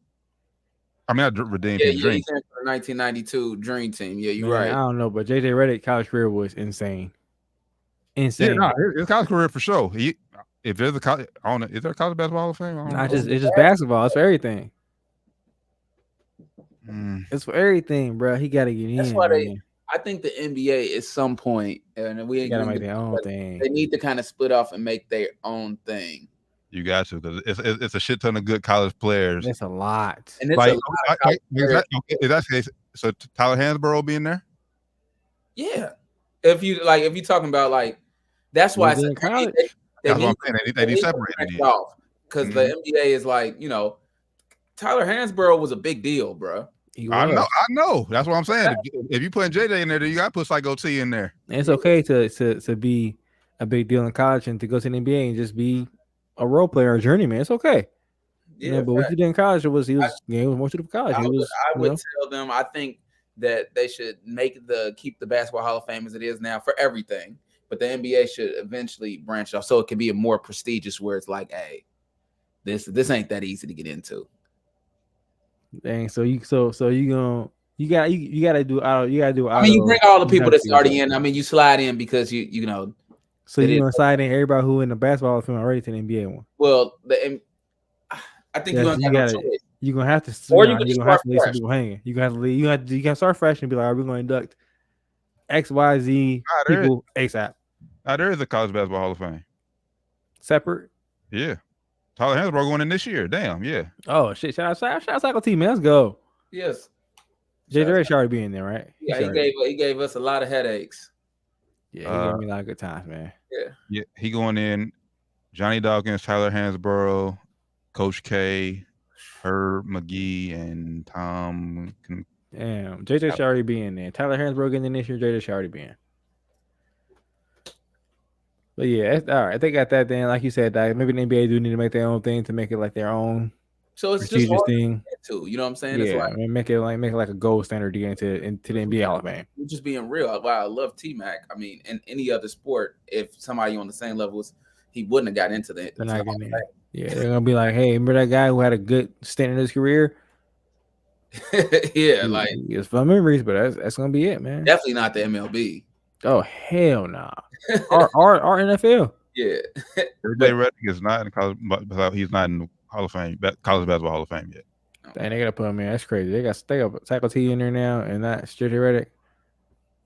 I mean, not Redeem team. Yeah, he's in for the 1992 Dream Team. Yeah, you're right. I don't know, but JJ Redick college career was insane. Insane. Yeah, his college career for sure. If there's a college, I don't know, is there a college basketball Hall of Fame? It's just basketball. It's for everything. It's for everything, bro. He got to get in. That's why I think the NBA at some point, and we got to make their own thing. They need to kind of split off and make their own thing. You got to, because it's a shit ton of good college players. It's a lot. And it's like, is that case? So Tyler Hansborough will be in there. Yeah, if you talking about that's why I said that's what I'm saying. They need separated off because the NBA is Tyler Hansborough was a big deal, bro. I know. That's what I'm saying. If you put JJ in there, then you got to put Psycho T in there. And it's okay to be a big deal in college and to go to the NBA and just be a role player or journeyman. It's okay. Yeah, but what you did in college he was more suited for college. I would tell them I think that they should keep the Basketball Hall of Fame as it is now for everything, but the NBA should eventually branch off so it can be a more prestigious where it's hey, this ain't that easy to get into. Dang, so you gonna you gotta do I mean, you bring all the people that's already inductees. in. I mean, you slide in because you know. So it you is- gonna slide in everybody who in the basketball film already to the NBA one. Well, I think Yes, you got no choice. you're gonna have to Or you can you're just gonna have start to leave some fresh. people hanging. You have to leave you can start fresh and be like, all right, we're gonna induct XYZ people ASAP. There is a college basketball Hall of Fame. Separate. Yeah. Tyler Hansbrough going in this year. Damn, yeah. Oh shit! Shout out Cycle Team, man. Let's go. Yes. JJ should already be in there, right? Yeah, he gave us a lot of headaches. Yeah, he gave me a lot of good times, man. Yeah, he going in. Johnny Dawkins, Tyler Hansbrough, Coach K, Herb McGee, and Tom. Damn, JJ should already be in there. Tyler Hansbrough getting in this year. JJ should already be in. But yeah, all right. They got that. Then, like you said, maybe the NBA do need to make their own thing to make it like their own. So it's just hard thing too. You know what I'm saying? Yeah, I mean, make it like a gold standard to get into the NBA Hall of Fame. We're just being real. Wow, I love T-Mac. I mean, in any other sport, if somebody on the same level was, he wouldn't have got into the. They're not getting in. Yeah, they're gonna be like, hey, remember that guy who had a good stint in his career? Yeah, like it's fun memories, but that's gonna be it, man. Definitely not the MLB. Oh hell no! Our NFL. Yeah, Jay Redick is not in college, but he's not in the Hall of Fame, college basketball Hall of Fame yet. Dang, they gotta put him in. That's crazy. They got Tackle T in there now, and not JJ Redick.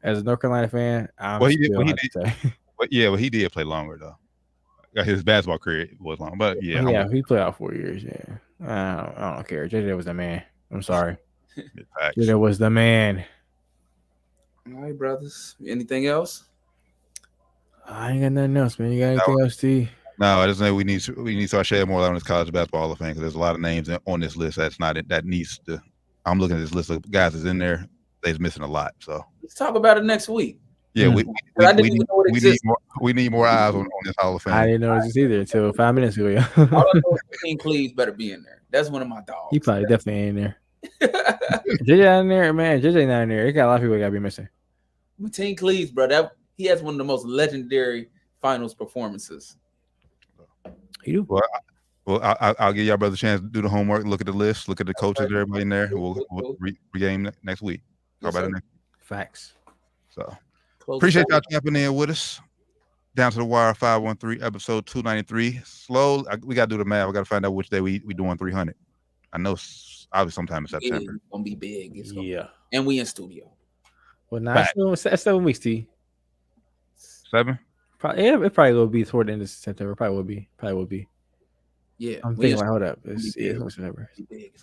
As a North Carolina fan, he did play longer though. His basketball career was long, but yeah, he played out 4 years. Yeah, I don't care. JJ was the man. I'm sorry. JJ was the man. All right, brothers. Anything else? I ain't got nothing else, man. You got anything else, T? No, I just know we need to start shedding more light on this college basketball Hall of Fame because there's a lot of names on this list that needs to. I'm looking at this list of guys that's in there. They're missing a lot. So let's talk about it next week. Yeah, we need more eyes on this Hall of Fame. I didn't notice this either until 5 minutes ago. All I know is King Cleves better be in there. That's one of my dogs. He probably definitely ain't in there. JJ in there, man. JJ not in there. He got a lot of people that gotta be missing. King Cleves, bro. He has one of the most legendary finals performances. He do. Well, I'll give y'all brother a chance to do the homework, look at the list, look at the coaches, everybody in there. We'll regame next week. Talk about it next week. Facts. So appreciate y'all jumping in with us. Down to the Wire 513, episode 293. Slow. We got to do the math. We got to find out which day we doing 300. I know obviously sometime in September. It's going to be big. Yeah. And we in studio. Well, that's 7 weeks, T. 7? Probably, yeah, it probably will be toward the end of September. Probably will be. Yeah. I'm thinking, like, hold up. It's September. It's going to be big.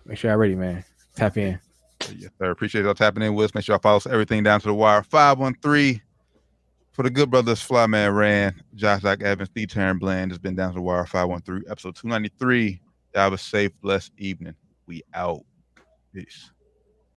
Make sure y'all ready, man. Tap in. Yes, sir. Appreciate y'all tapping in with us. Make sure y'all follow us, everything Down to the Wire 513. For the good brothers, Flyman Rand, Josh Zach Evans, D. Taryn Bland. It's been Down to the Wire 513, episode 293. Y'all have a safe, blessed evening. We out. Peace.